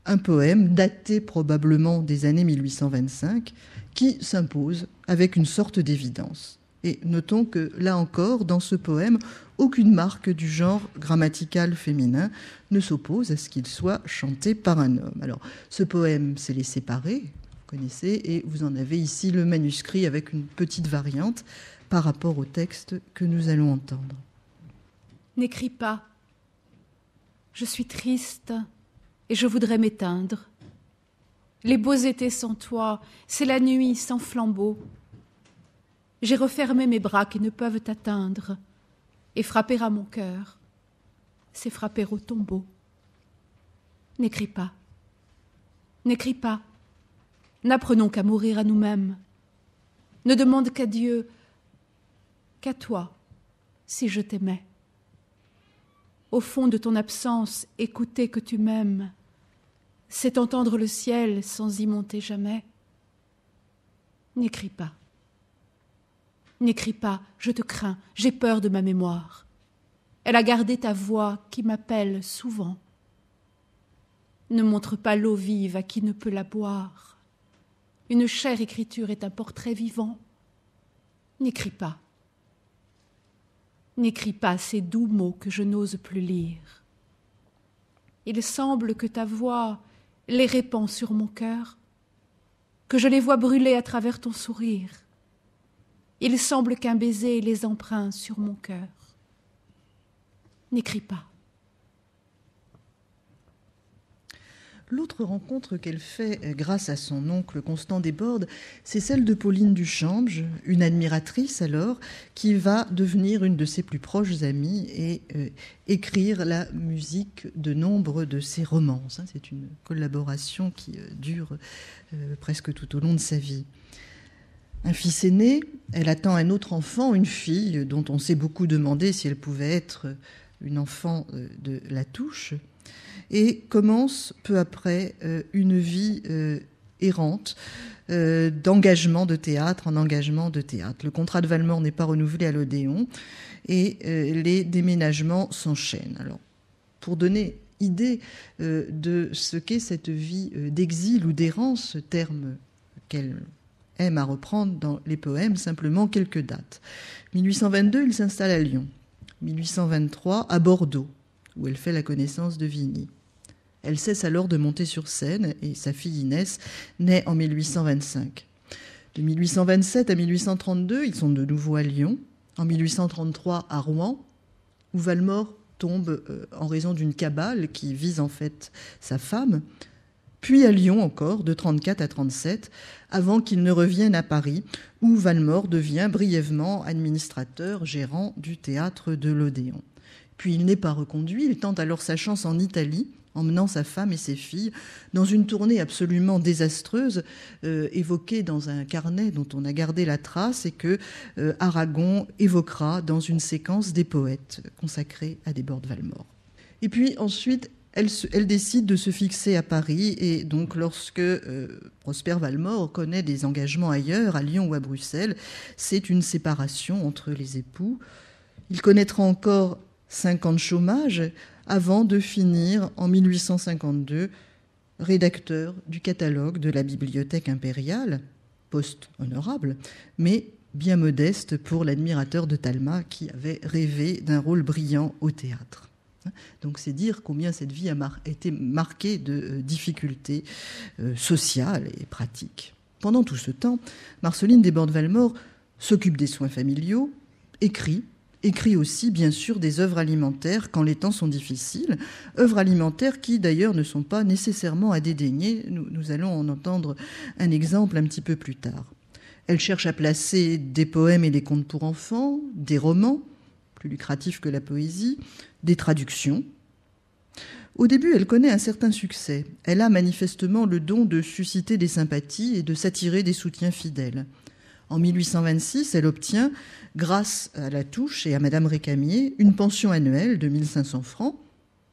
un poème daté probablement des années 1825 qui s'impose avec une sorte d'évidence. Et notons que, là encore, dans ce poème, aucune marque du genre grammatical féminin ne s'oppose à ce qu'il soit chanté par un homme. Alors, ce poème, c'est Les Séparés, vous connaissez, et vous en avez ici le manuscrit avec une petite variante par rapport au texte que nous allons entendre. N'écris pas. Je suis triste et je voudrais m'éteindre. Les beaux étés sans toi, c'est la nuit sans flambeau. J'ai refermé mes bras qui ne peuvent t'atteindre, et frapper à mon cœur, c'est frapper au tombeau. N'écris pas. N'écris pas. N'apprenons qu'à mourir à nous-mêmes. Ne demande qu'à Dieu, qu'à toi, si je t'aimais. Au fond de ton absence, écouter que tu m'aimes, c'est entendre le ciel sans y monter jamais. N'écris pas. N'écris pas, je te crains, j'ai peur de ma mémoire. Elle a gardé ta voix qui m'appelle souvent. Ne montre pas l'eau vive à qui ne peut la boire. Une chère écriture est un portrait vivant. N'écris pas. N'écris pas ces doux mots que je n'ose plus lire. Il semble que ta voix les répand sur mon cœur, que je les vois brûler à travers ton sourire. Il semble qu'un baiser les empreint sur mon cœur. N'écris pas. L'autre rencontre qu'elle fait grâce à son oncle Constant Desbordes, c'est celle de Pauline Duchange, une admiratrice alors, qui va devenir une de ses plus proches amies et écrire la musique de nombre de ses romances. C'est une collaboration qui dure presque tout au long de sa vie. Un fils est né, elle attend un autre enfant, une fille dont on s'est beaucoup demandé si elle pouvait être une enfant de Latouche, et commence peu après une vie errante d'engagement de théâtre en engagement de théâtre. Le contrat de Valmore n'est pas renouvelé à l'Odéon et les déménagements s'enchaînent. Alors, pour donner idée de ce qu'est cette vie d'exil ou d'errance, ce terme qu'elle aime à reprendre dans les poèmes, simplement quelques dates. 1822, il s'installe à Lyon. 1823, à Bordeaux, où elle fait la connaissance de Vigny. Elle cesse alors de monter sur scène et sa fille Inès naît en 1825. De 1827 à 1832, ils sont de nouveau à Lyon. En 1833, à Rouen, où Valmore tombe en raison d'une cabale qui vise en fait sa femme. Puis à Lyon encore, de 34 à 37, avant qu'il ne revienne à Paris, où Valmore devient brièvement administrateur, gérant du théâtre de l'Odéon. Puis il n'est pas reconduit, il tente alors sa chance en Italie, emmenant sa femme et ses filles dans une tournée absolument désastreuse, évoquée dans un carnet dont on a gardé la trace et que Aragon évoquera dans une séquence des poètes consacrés à Desbordes-Valmore. Et puis ensuite, elle décide de se fixer à Paris et donc lorsque Prosper Valmore connaît des engagements ailleurs, à Lyon ou à Bruxelles, c'est une séparation entre les époux. Il connaîtra encore 5 ans de chômage avant de finir en 1852 rédacteur du catalogue de la Bibliothèque impériale, poste honorable, mais bien modeste pour l'admirateur de Talma qui avait rêvé d'un rôle brillant au théâtre. Donc c'est dire combien cette vie a été marquée de difficultés sociales et pratiques. Pendant tout ce temps, Marceline Desbordes-Valmore s'occupe des soins familiaux, écrit aussi, bien sûr, des œuvres alimentaires quand les temps sont difficiles, œuvres alimentaires qui, d'ailleurs, ne sont pas nécessairement à dédaigner. Nous allons en entendre un exemple un petit peu plus tard. Elle cherche à placer des poèmes et des contes pour enfants, des romans, plus lucratifs que la poésie, des traductions. Au début, elle connaît un certain succès. Elle a manifestement le don de susciter des sympathies et de s'attirer des soutiens fidèles. En 1826, elle obtient, grâce à Latouche et à Madame Récamier, une pension annuelle de 1500 francs,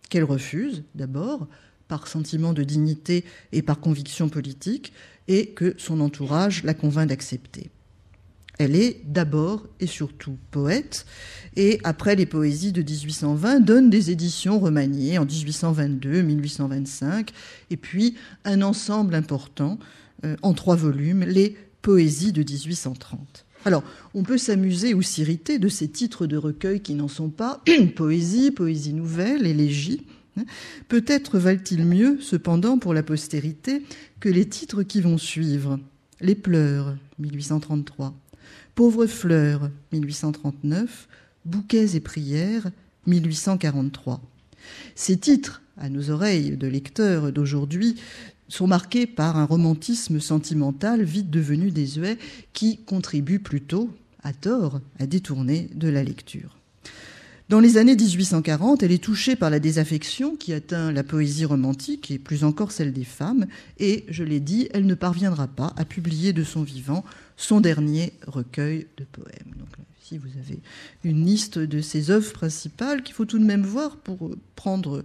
qu'elle refuse d'abord, par sentiment de dignité et par conviction politique, et que son entourage la convainc d'accepter. Elle est d'abord et surtout poète, et après les poésies de 1820, donne des éditions remaniées en 1822, 1825, et puis un ensemble important, en 3 volumes, les Poésies de 1830. Alors, on peut s'amuser ou s'irriter de ces titres de recueils qui n'en sont pas, poésie, poésie nouvelle, élégie. Peut-être valent-ils mieux, cependant, pour la postérité, que les titres qui vont suivre. Les pleurs, 1833. Pauvres fleurs, 1839. Bouquets et prières, 1843. Ces titres, à nos oreilles de lecteurs d'aujourd'hui, sont marqués par un romantisme sentimental vite devenu désuet qui contribue plutôt, à tort, à détourner de la lecture. Dans les années 1840, elle est touchée par la désaffection qui atteint la poésie romantique et plus encore celle des femmes, et, je l'ai dit, elle ne parviendra pas à publier de son vivant son dernier recueil de poèmes. Donc, ici, vous avez une liste de ses œuvres principales qu'il faut tout de même voir pour prendre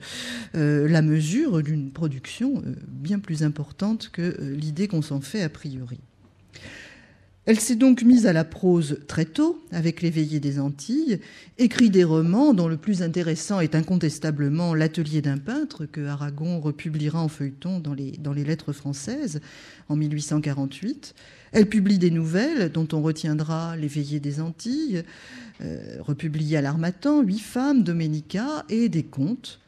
la mesure d'une production bien plus importante que l'idée qu'on s'en fait a priori. Elle s'est donc mise à la prose très tôt, avec Les Veillées des Antilles, écrit des romans dont le plus intéressant est incontestablement L'Atelier d'un peintre, que Aragon republiera en feuilleton dans les Lettres françaises en 1848. Elle publie des nouvelles dont on retiendra Les Veillées des Antilles, republiées à l'Harmattan, 8 femmes, Doménica, et des contes.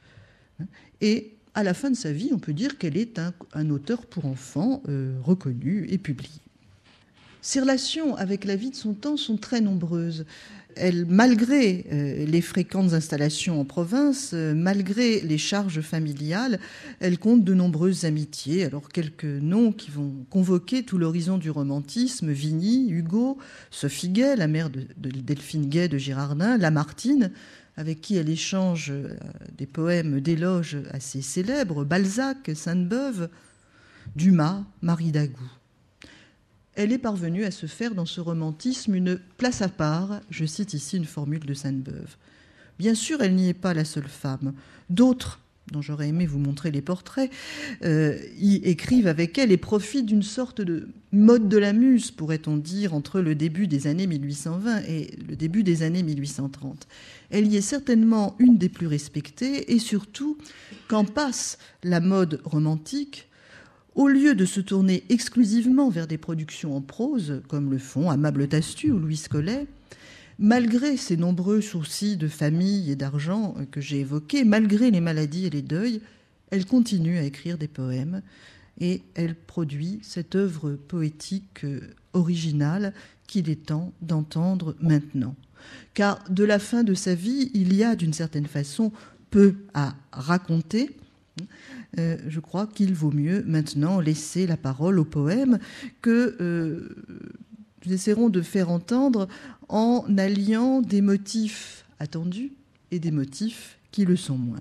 Et à la fin de sa vie, on peut dire qu'elle est un auteur pour enfants reconnu et publié. Ses relations avec la vie de son temps sont très nombreuses. Elle, malgré les fréquentes installations en province, malgré les charges familiales, elle compte de nombreuses amitiés. Alors quelques noms qui vont convoquer tout l'horizon du romantisme: Vigny, Hugo, Sophie Gay, la mère de Delphine Gay de Girardin, Lamartine, avec qui elle échange des poèmes d'éloge assez célèbres, Balzac, Sainte-Beuve, Dumas, Marie Dagout. Elle est parvenue à se faire dans ce romantisme une place à part. Je cite ici une formule de Sainte-Beuve. Bien sûr, elle n'y est pas la seule femme. D'autres, dont j'aurais aimé vous montrer les portraits, y écrivent avec elle et profitent d'une sorte de mode de la muse, pourrait-on dire, entre le début des années 1820 et le début des années 1830. Elle y est certainement une des plus respectées et surtout, quand passe la mode romantique, au lieu de se tourner exclusivement vers des productions en prose, comme le font Amable Tastu ou Louise Collet, malgré ces nombreux soucis de famille et d'argent que j'ai évoqués, malgré les maladies et les deuils, elle continue à écrire des poèmes et elle produit cette œuvre poétique originale qu'il est temps d'entendre maintenant. Car de la fin de sa vie, il y a d'une certaine façon peu à raconter. Je crois qu'il vaut mieux maintenant laisser la parole au poème que nous essaierons de faire entendre en alliant des motifs attendus et des motifs qui le sont moins.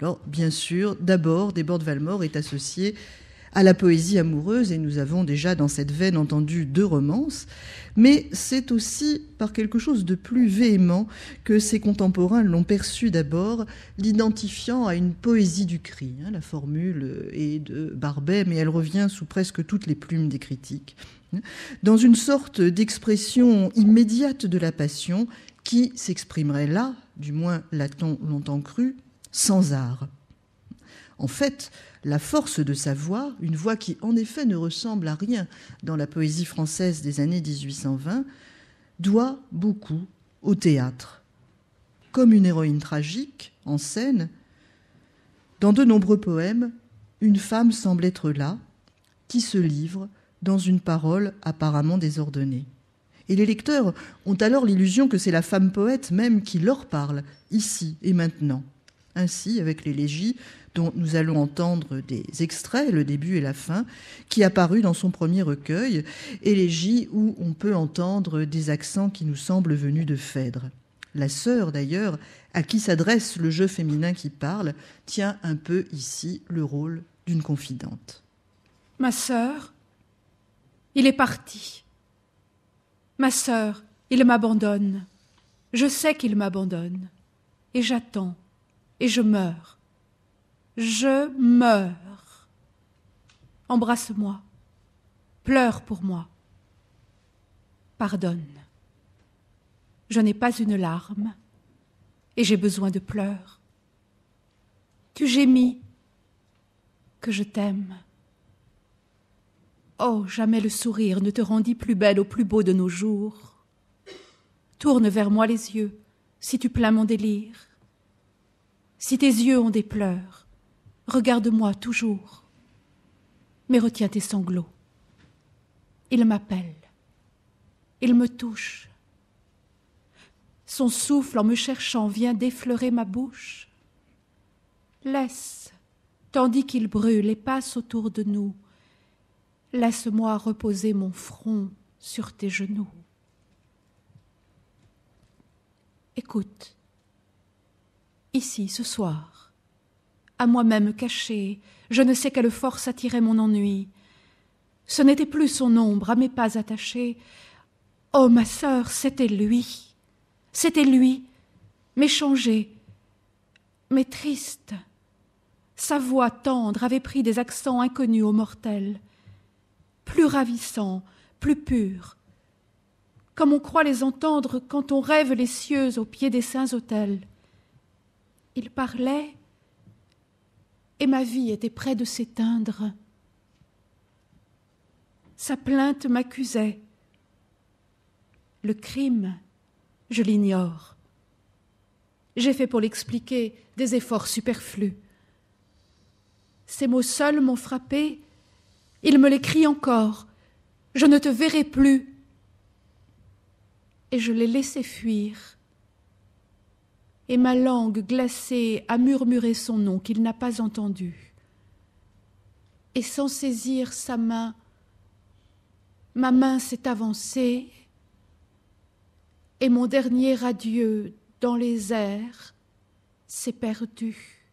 Alors, bien sûr, d'abord, Desbordes-Valmore est associé à la poésie amoureuse, et nous avons déjà dans cette veine entendu 2 romances, mais c'est aussi par quelque chose de plus véhément que ses contemporains l'ont perçu d'abord, l'identifiant à une poésie du cri. La formule est de Barbet, mais elle revient sous presque toutes les plumes des critiques, dans une sorte d'expression immédiate de la passion qui s'exprimerait là, du moins l'a-t-on longtemps cru, sans art. En fait, la force de sa voix, une voix qui en effet ne ressemble à rien dans la poésie française des années 1820, doit beaucoup au théâtre. Comme une héroïne tragique, en scène, dans de nombreux poèmes, une femme semble être là, qui se livre dans une parole apparemment désordonnée. Et les lecteurs ont alors l'illusion que c'est la femme poète même qui leur parle, ici et maintenant. Ainsi, avec l'élégie, dont nous allons entendre des extraits, le début et la fin, qui apparut dans son premier recueil, élégie où on peut entendre des accents qui nous semblent venus de Phèdre. La sœur, d'ailleurs, à qui s'adresse le jeu féminin qui parle, tient un peu ici le rôle d'une confidente. Ma sœur, il est parti. Ma sœur, il m'abandonne. Je sais qu'il m'abandonne. Et j'attends. Et je meurs. Je meurs. Embrasse-moi. Pleure pour moi. Pardonne. Je n'ai pas une larme et j'ai besoin de pleurs. Tu gémis que je t'aime. Oh, jamais le sourire ne te rendit plus belle au plus beau de nos jours. Tourne vers moi les yeux, si tu plains mon délire. Si tes yeux ont des pleurs, regarde-moi toujours. Mais retiens tes sanglots. Il m'appelle. Il me touche. Son souffle en me cherchant vient d'effleurer ma bouche. Laisse, tandis qu'il brûle et passe autour de nous. Laisse-moi reposer mon front sur tes genoux. Écoute, ici, ce soir, à moi-même caché, je ne sais quelle force attirait mon ennui. Ce n'était plus son ombre à mes pas attachés. Oh, ma sœur, c'était lui, mais changé, mais triste. Sa voix tendre avait pris des accents inconnus aux mortels, plus ravissants, plus purs, comme on croit les entendre quand on rêve les cieux au pied des saints autels. Il parlait, et ma vie était près de s'éteindre. Sa plainte m'accusait. Le crime, je l'ignore. J'ai fait pour l'expliquer des efforts superflus. Ces mots seuls m'ont frappé. Il me les crie encore. Je ne te verrai plus. Et je l'ai laissé fuir. Et ma langue glacée a murmuré son nom qu'il n'a pas entendu. Et sans saisir sa main, ma main s'est avancée, et mon dernier adieu dans les airs s'est perdu.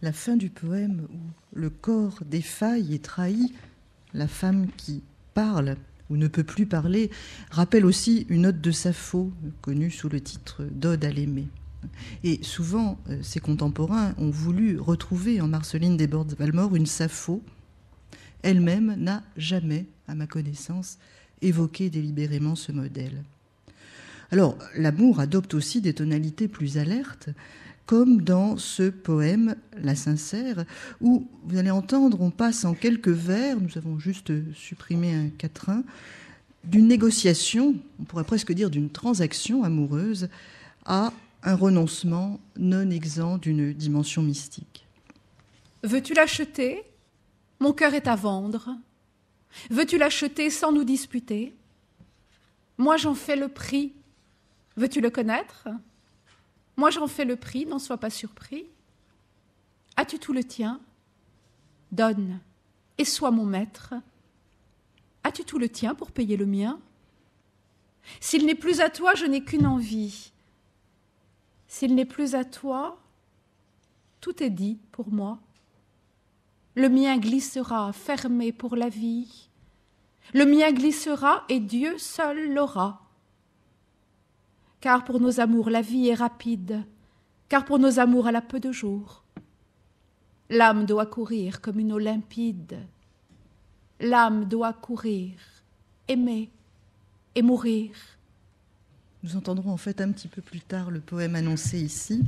La fin du poème où le corps défaille et trahit la femme qui parle ou ne peut plus parler rappelle aussi une ode de Sappho, connue sous le titre d'Ode à l'aimer. Et souvent, ses contemporains ont voulu retrouver en Marceline Desbordes-Valmore une Sappho. Elle-même n'a jamais, à ma connaissance, évoqué délibérément ce modèle. Alors, l'amour adopte aussi des tonalités plus alertes, comme dans ce poème « La Sincère », où, vous allez entendre, on passe en quelques vers, nous avons juste supprimé un quatrain, d'une négociation, on pourrait presque dire d'une transaction amoureuse, à un renoncement non exempt d'une dimension mystique. Veux-tu l'acheter ? Mon cœur est à vendre. Veux-tu l'acheter sans nous disputer ? Moi j'en fais le prix. Veux-tu le connaître ? Moi j'en fais le prix, n'en sois pas surpris. As-tu tout le tien ? Donne, et sois mon maître. As-tu tout le tien pour payer le mien ? S'il n'est plus à toi, je n'ai qu'une envie. S'il n'est plus à toi, tout est dit pour moi. Le mien glissera, fermé pour la vie. Le mien glissera, et Dieu seul l'aura. Car pour nos amours, la vie est rapide, car pour nos amours, elle a peu de jours. L'âme doit courir comme une eau limpide. L'âme doit courir, aimer et mourir. Nous entendrons en fait un petit peu plus tard le poème annoncé ici,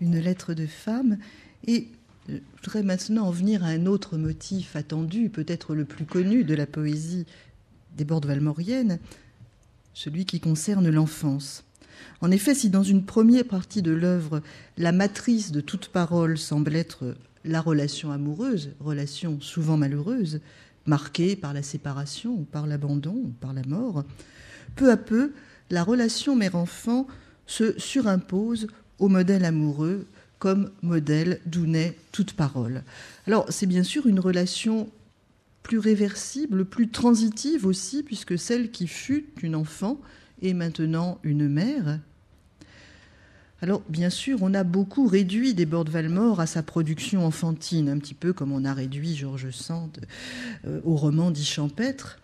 une lettre de femme. Et je voudrais maintenant en venir à un autre motif attendu, peut-être le plus connu de la poésie desbordes-valmorienne, celui qui concerne l'enfance. En effet, si dans une première partie de l'œuvre, la matrice de toute parole semble être la relation amoureuse, relation souvent malheureuse, marquée par la séparation, ou par l'abandon, ou par la mort, peu à peu, la relation mère-enfant se surimpose au modèle amoureux comme modèle d'où naît toute parole. Alors, c'est bien sûr une relation plus réversible, plus transitive aussi, puisque celle qui fut une enfant est maintenant une mère. Alors, bien sûr, on a beaucoup réduit Desbordes-Valmore à sa production enfantine, un petit peu comme on a réduit George Sand au roman dit champêtre.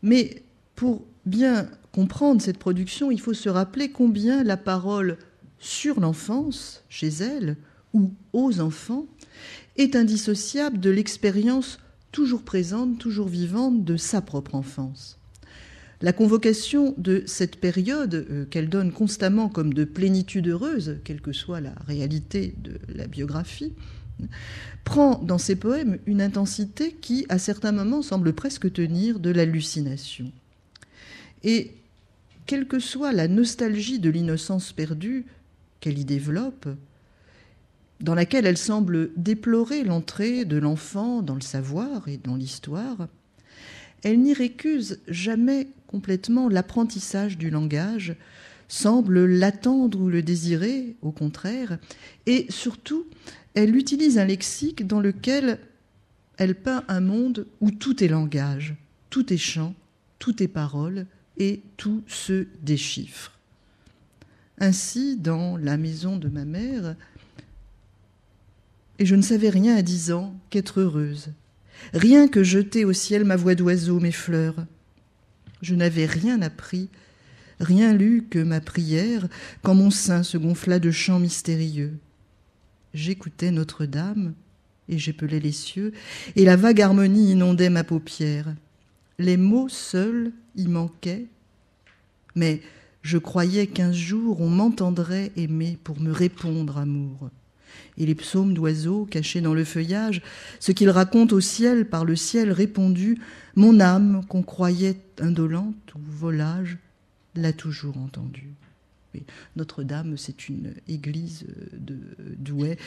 Mais pour bien comprendre cette production, il faut se rappeler combien la parole sur l'enfance, chez elle, ou aux enfants, est indissociable de l'expérience toujours présente, toujours vivante de sa propre enfance. La convocation de cette période, qu'elle donne constamment comme de plénitude heureuse, quelle que soit la réalité de la biographie, prend dans ses poèmes une intensité qui, à certains moments, semble presque tenir de l'hallucination. Et quelle que soit la nostalgie de l'innocence perdue qu'elle y développe, dans laquelle elle semble déplorer l'entrée de l'enfant dans le savoir et dans l'histoire, elle n'y récuse jamais complètement l'apprentissage du langage, semble l'attendre ou le désirer, au contraire, et surtout, elle utilise un lexique dans lequel elle peint un monde où tout est langage, tout est chant, tout est parole, et tout se déchiffre. Ainsi, dans La maison de ma mère, et je ne savais rien à 10 ans qu'être heureuse, rien que jeter au ciel ma voix d'oiseau, mes fleurs. Je n'avais rien appris, rien lu que ma prière, quand mon sein se gonfla de chants mystérieux. J'écoutais Notre-Dame, et j'épelais les cieux, et la vague harmonie inondait ma paupière. Les mots seuls y manquaient, mais je croyais qu'un jour on m'entendrait aimer pour me répondre amour. Et les psaumes d'oiseaux cachés dans le feuillage, ce qu'ils racontent au ciel par le ciel répondu, mon âme qu'on croyait indolente ou volage, l'a toujours entendu. Et Notre-Dame, c'est une église de Douai,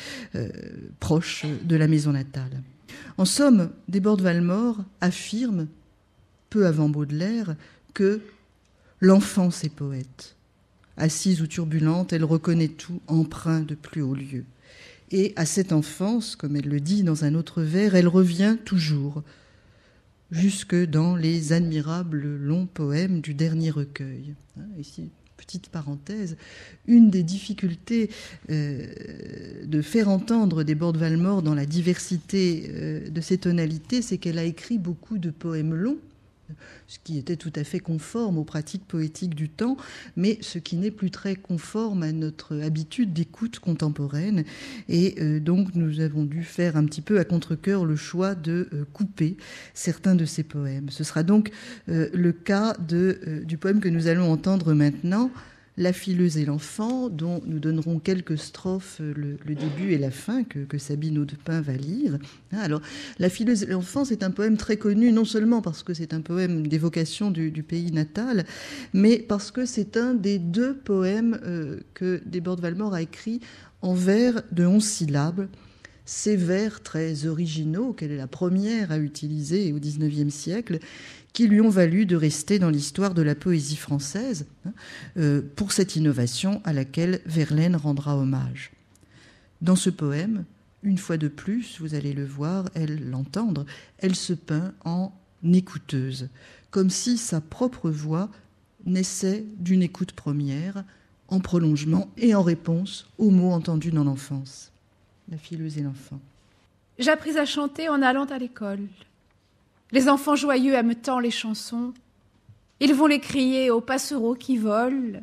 proche de la maison natale. En somme, Desbordes-Valmore affirme, peu avant Baudelaire, que l'enfance est poète. Assise ou turbulente, elle reconnaît tout, empreint de plus haut lieu. Et à cette enfance, comme elle le dit dans un autre vers, elle revient toujours, jusque dans les admirables longs poèmes du dernier recueil. Ici, petite parenthèse, une des difficultés de faire entendre Desbordes-Valmore dans la diversité de ses tonalités, c'est qu'elle a écrit beaucoup de poèmes longs, ce qui était tout à fait conforme aux pratiques poétiques du temps, mais ce qui n'est plus très conforme à notre habitude d'écoute contemporaine. Et donc nous avons dû faire un petit peu à contre-cœur le choix de couper certains de ces poèmes. Ce sera donc le cas du poème que nous allons entendre maintenant, La fileuse et l'enfant, dont nous donnerons quelques strophes, le début et la fin, que Sabine Audepin va lire. Alors, La fileuse et l'enfant, c'est un poème très connu, non seulement parce que c'est un poème d'évocation du pays natal, mais parce que c'est un des 2 poèmes que Desbordes-Valmore a écrit en vers de 11 syllabes. Ces vers très originaux, qu'elle est la première à utiliser au XIXe siècle, qui lui ont valu de rester dans l'histoire de la poésie française pour cette innovation à laquelle Verlaine rendra hommage. Dans ce poème, une fois de plus, vous allez le voir, l'entendre, elle se peint en écouteuse, comme si sa propre voix naissait d'une écoute première, en prolongement et en réponse aux mots entendus dans l'enfance. La fileuse et l'enfant. J'appris à chanter en allant à l'école. Les enfants joyeux aiment tant les chansons. Ils vont les crier aux passereaux qui volent.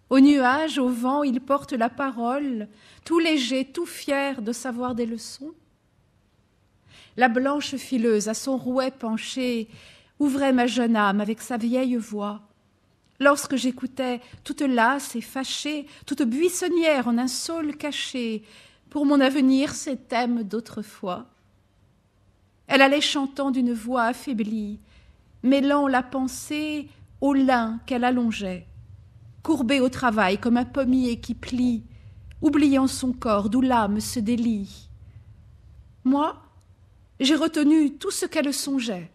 Aux nuages, au vent, ils portent la parole, tout légers, tout fiers de savoir des leçons. La blanche fileuse, à son rouet penché, ouvrait ma jeune âme avec sa vieille voix. Lorsque j'écoutais, toute lasse et fâchée, toute buissonnière en un saule caché, pour mon avenir ces thèmes d'autrefois. Elle allait chantant d'une voix affaiblie, mêlant la pensée au lin qu'elle allongeait, courbée au travail comme un pommier qui plie, oubliant son corps d'où l'âme se délie. Moi, j'ai retenu tout ce qu'elle songeait.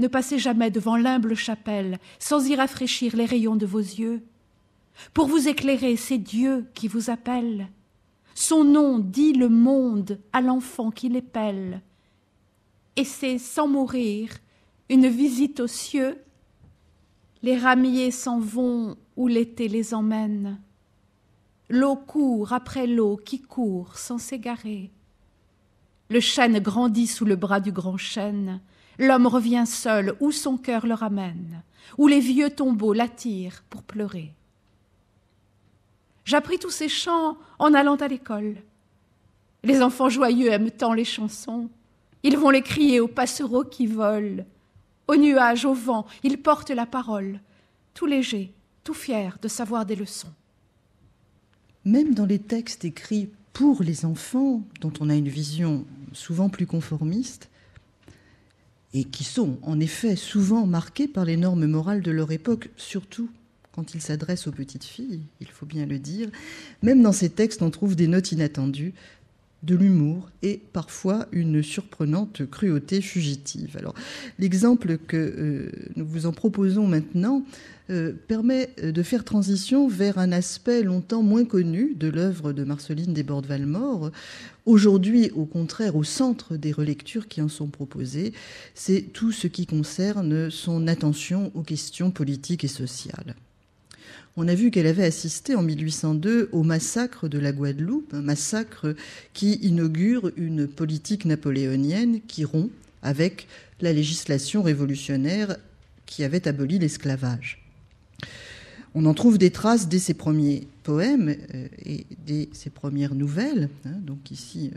Ne passez jamais devant l'humble chapelle sans y rafraîchir les rayons de vos yeux. Pour vous éclairer, c'est Dieu qui vous appelle. Son nom dit le monde à l'enfant qui l'épelle. Et c'est, sans mourir, une visite aux cieux. Les ramiers s'en vont où l'été les emmène. L'eau court après l'eau qui court sans s'égarer. Le chêne grandit sous le bras du grand chêne. L'homme revient seul où son cœur le ramène, où les vieux tombeaux l'attirent pour pleurer. J'appris tous ces chants en allant à l'école. Les enfants joyeux aiment tant les chansons. Ils vont les crier aux passereaux qui volent. Aux nuages, au vent, ils portent la parole, tout légers, tout fiers de savoir des leçons. Même dans les textes écrits pour les enfants, dont on a une vision souvent plus conformiste, et qui sont en effet souvent marqués par les normes morales de leur époque, surtout quand ils s'adressent aux petites filles, il faut bien le dire. Même dans ces textes, on trouve des notes inattendues, de l'humour et parfois une surprenante cruauté fugitive. Alors, l'exemple que nous vous en proposons maintenant permet de faire transition vers un aspect longtemps moins connu de l'œuvre de Marceline Desbordes-Valmore. Aujourd'hui, au contraire, au centre des relectures qui en sont proposées, c'est tout ce qui concerne son attention aux questions politiques et sociales. On a vu qu'elle avait assisté en 1802 au massacre de la Guadeloupe, un massacre qui inaugure une politique napoléonienne qui rompt avec la législation révolutionnaire qui avait aboli l'esclavage. On en trouve des traces dès ses premiers poèmes et dès ses premières nouvelles. Donc ici,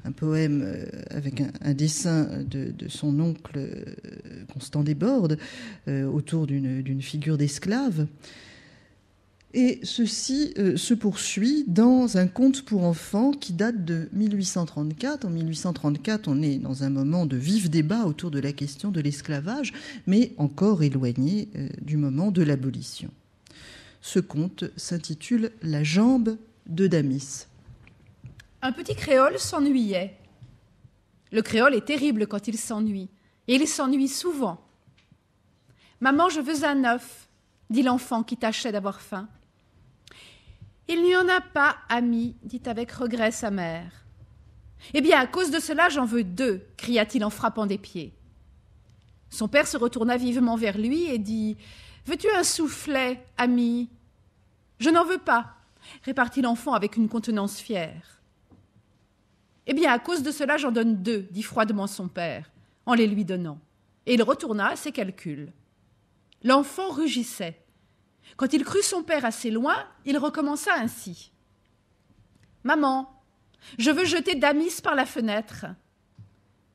un poème avec un dessin de son oncle Constant Desbordes autour d'une figure d'esclave. Et ceci se poursuit dans un conte pour enfants qui date de 1834. En 1834, on est dans un moment de vif débat autour de la question de l'esclavage, mais encore éloigné du moment de l'abolition. Ce conte s'intitule « La jambe de Damis ». Un petit créole s'ennuyait. Le créole est terrible quand il s'ennuie, et il s'ennuie souvent. « Maman, je veux un œuf », dit l'enfant qui tâchait d'avoir faim. « Il n'y en a pas, ami, dit avec regret sa mère. »« Eh bien, à cause de cela, j'en veux 2, cria-t-il en frappant des pieds. Son père se retourna vivement vers lui et dit « Veux-tu un soufflet, ami ?»« Je n'en veux pas, répartit l'enfant avec une contenance fière. « Eh bien, à cause de cela, j'en donne 2, dit froidement son père, en les lui donnant. Et il retourna à ses calculs. L'enfant rugissait. Quand il crut son père assez loin, il recommença ainsi. « Maman, je veux jeter Damis par la fenêtre. »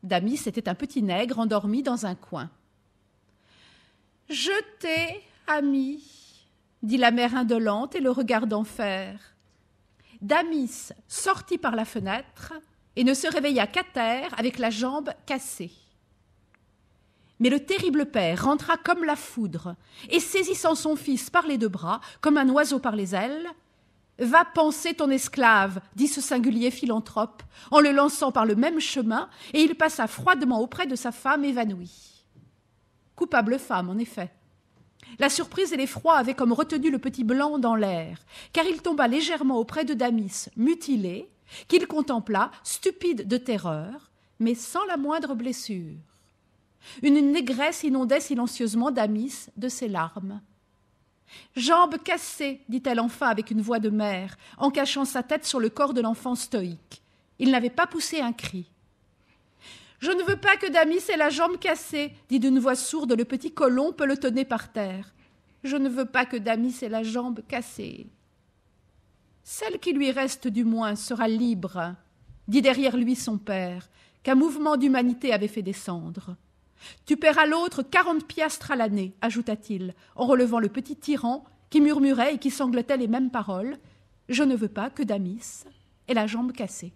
Damis était un petit nègre endormi dans un coin. « Jetez, ami, dit la mère indolente et le regardant faire. Damis sortit par la fenêtre et ne se réveilla qu'à terre avec la jambe cassée. Mais le terrible père rentra comme la foudre et, saisissant son fils par les 2 bras, comme un oiseau par les ailes, « Va panser ton esclave, dit ce singulier philanthrope, en le lançant par le même chemin, et il passa froidement auprès de sa femme évanouie. Coupable femme, en effet. La surprise et l'effroi avaient comme retenu le petit blanc dans l'air, car il tomba légèrement auprès de Damis, mutilé, qu'il contempla, stupide de terreur, mais sans la moindre blessure. Une négresse inondait silencieusement Damis de ses larmes. « Jambe cassée, dit-elle enfin avec une voix de mère, en cachant sa tête sur le corps de l'enfant stoïque. Il n'avait pas poussé un cri. « Je ne veux pas que Damis ait la jambe cassée, dit d'une voix sourde le petit colon pelotonné par terre. Je ne veux pas que Damis ait la jambe cassée. Celle qui lui reste du moins sera libre, dit derrière lui son père, qu'un mouvement d'humanité avait fait descendre. Tu paieras l'autre 40 piastres à l'année, ajouta-t-il, en relevant le petit tyran qui murmurait et qui sanglotait les mêmes paroles. Je ne veux pas que Damis ait la jambe cassée.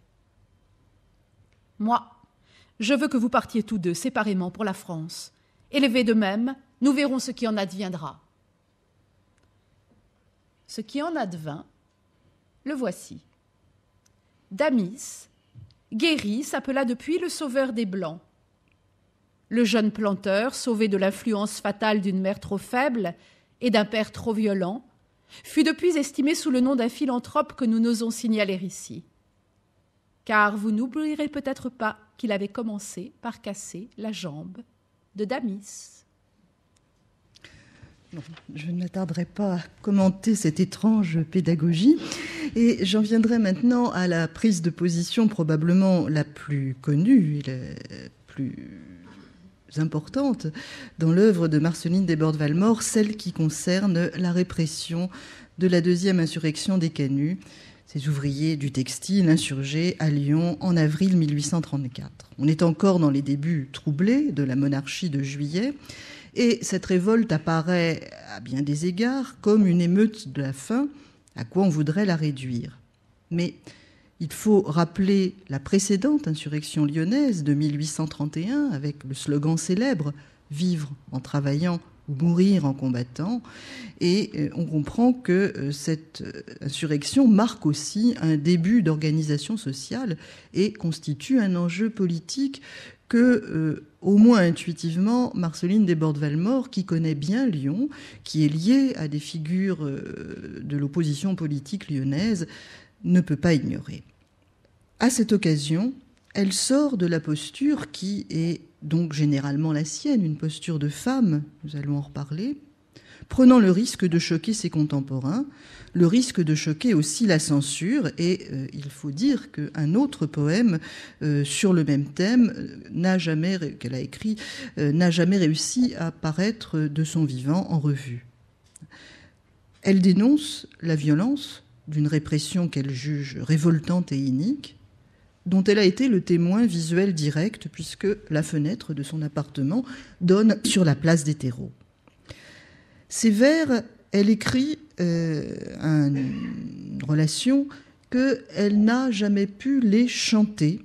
Moi, je veux que vous partiez tous 2 séparément pour la France. Élevés de même, nous verrons ce qui en adviendra. Ce qui en advint, le voici. Damis, guéri, s'appela depuis le sauveur des Blancs. Le jeune planteur, sauvé de l'influence fatale d'une mère trop faible et d'un père trop violent, fut depuis estimé sous le nom d'un philanthrope que nous n'osons signaler ici. Car vous n'oublierez peut-être pas qu'il avait commencé par casser la jambe de Damis. Non, je ne m'attarderai pas à commenter cette étrange pédagogie et j'en viendrai maintenant à la prise de position probablement la plus connue et la plus importante dans l'œuvre de Marceline Desbordes-Valmore, celle qui concerne la répression de la 2e insurrection des Canuts, ces ouvriers du textile insurgés à Lyon en avril 1834. On est encore dans les débuts troublés de la monarchie de Juillet et cette révolte apparaît à bien des égards comme une émeute de la faim à quoi on voudrait la réduire. Mais il faut rappeler la précédente insurrection lyonnaise de 1831 avec le slogan célèbre « Vivre en travaillant ou mourir en combattant ». Et on comprend que cette insurrection marque aussi un début d'organisation sociale et constitue un enjeu politique que, au moins intuitivement, Marceline Desbordes-Valmore, qui connaît bien Lyon, qui est liée à des figures de l'opposition politique lyonnaise, ne peut pas ignorer. À cette occasion, elle sort de la posture qui est donc généralement la sienne, une posture de femme, nous allons en reparler, prenant le risque de choquer ses contemporains, le risque de choquer aussi la censure, et il faut dire qu'un autre poème sur le même thème qu'elle a écrit n'a jamais réussi à paraître de son vivant en revue. Elle dénonce la violence d'une répression qu'elle juge révoltante et inique, dont elle a été le témoin visuel direct, puisque la fenêtre de son appartement donne sur la place des terreaux. Ces vers, elle écrit une relation qu'elle n'a jamais pu les chanter,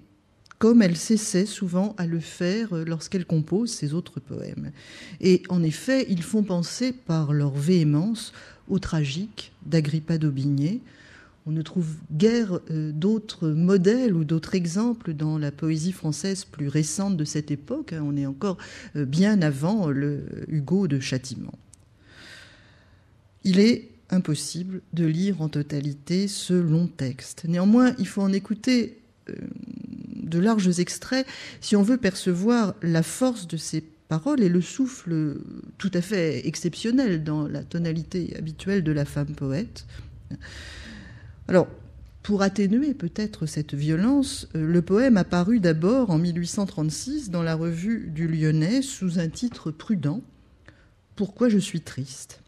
comme elle s'essaie souvent à le faire lorsqu'elle compose ses autres poèmes. Et en effet, ils font penser par leur véhémence au tragique d'Agrippa d'Aubigné. On ne trouve guère d'autres modèles ou d'autres exemples dans la poésie française plus récente de cette époque. On est encore bien avant le Hugo de Châtiment. Il est impossible de lire en totalité ce long texte. Néanmoins, il faut en écouter de larges extraits si on veut percevoir la force de ces paroles et le souffle tout à fait exceptionnel dans la tonalité habituelle de la femme poète. Alors, pour atténuer peut-être cette violence, le poème a paru d'abord en 1836 dans la revue du Lyonnais sous un titre prudent, « Pourquoi je suis triste ».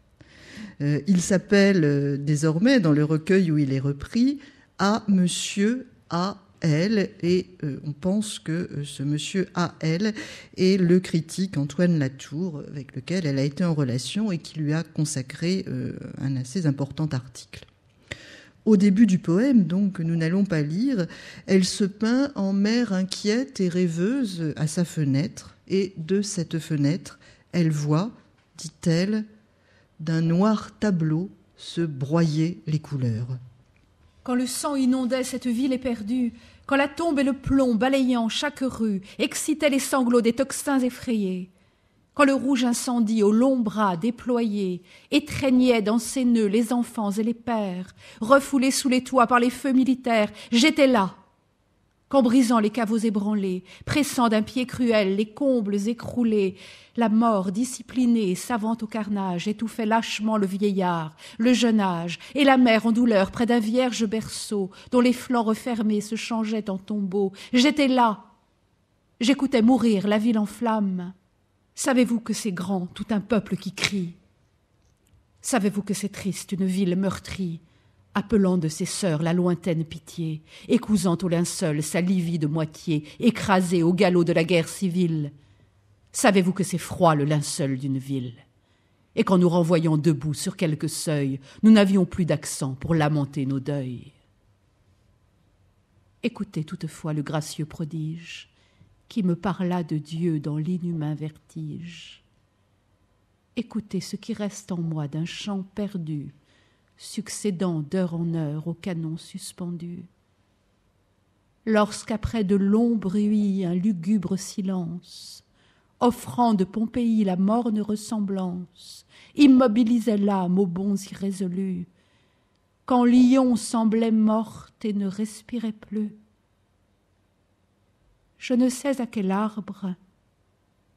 Il s'appelle désormais, dans le recueil où il est repris, « À Monsieur A.L. » et on pense que ce Monsieur A.L. est le critique Antoine Latour, avec lequel elle a été en relation et qui lui a consacré un assez important article. Au début du poème, donc, que nous n'allons pas lire, elle se peint en mère inquiète et rêveuse à sa fenêtre, et de cette fenêtre, elle voit, dit-elle, d'un noir tableau se broyer les couleurs. Quand le sang inondait cette ville éperdue, quand la tombe et le plomb balayant chaque rue excitaient les sanglots des tocsins effrayés, quand le rouge incendie aux longs bras déployés étreignait dans ses nœuds les enfants et les pères, refoulés sous les toits par les feux militaires, j'étais là. Qu'en brisant les caveaux ébranlés, pressant d'un pied cruel les combles écroulés, la mort disciplinée, savant au carnage, étouffait lâchement le vieillard, le jeune âge, et la mère en douleur près d'un vierge berceau, dont les flancs refermés se changeaient en tombeau. J'étais là. J'écoutais mourir la ville en flammes. Savez-vous que c'est grand, tout un peuple qui crie? Savez-vous que c'est triste, une ville meurtrie, appelant de ses sœurs la lointaine pitié, et cousant au linceul sa livide moitié, écrasée au galop de la guerre civile? Savez-vous que c'est froid le linceul d'une ville? Et quand nous renvoyions debout sur quelque seuil, nous n'avions plus d'accent pour lamenter nos deuils. Écoutez toutefois le gracieux prodige qui me parla de Dieu dans l'inhumain vertige. Écoutez ce qui reste en moi d'un chant perdu, succédant d'heure en heure au canon suspendu. Lorsqu'après de longs bruits un lugubre silence, offrant de Pompéi la morne ressemblance, immobilisait l'âme aux bonds irrésolus, quand Lyon semblait morte et ne respirait plus. Je ne sais à quel arbre,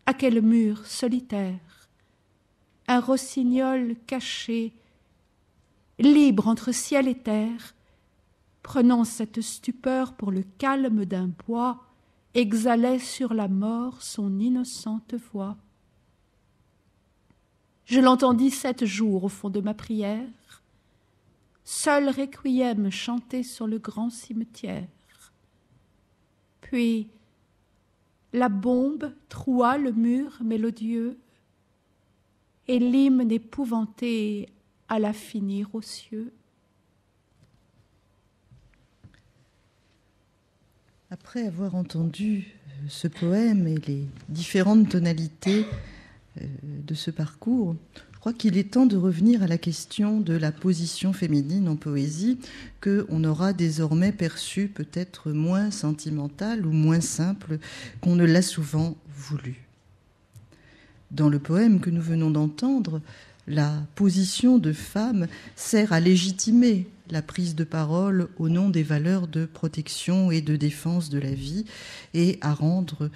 à quel mur solitaire, un rossignol caché, libre entre ciel et terre, prenant cette stupeur pour le calme d'un bois, exhalait sur la mort son innocente voix. Je l'entendis 7 jours au fond de ma prière, seul requiem chanté sur le grand cimetière. Puis la bombe troua le mur mélodieux, et l'hymne épouvanté alla finir aux cieux. Après avoir entendu ce poème et les différentes tonalités de ce parcours, je crois qu'il est temps de revenir à la question de la position féminine en poésie, qu'on aura désormais perçue peut-être moins sentimentale ou moins simple qu'on ne l'a souvent voulu. Dans le poème que nous venons d'entendre, la position de femme sert à légitimer la prise de parole au nom des valeurs de protection et de défense de la vie et à rendre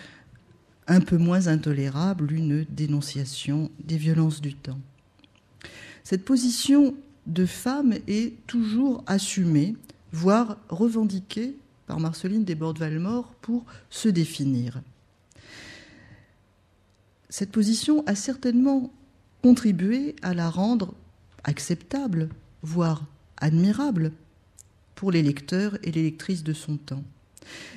un peu moins intolérable une dénonciation des violences du temps. Cette position de femme est toujours assumée, voire revendiquée par Marceline Desbordes-Valmore pour se définir. Cette position a certainement contribué à la rendre acceptable, voire admirable pour les lecteurs et les lectrices de son temps.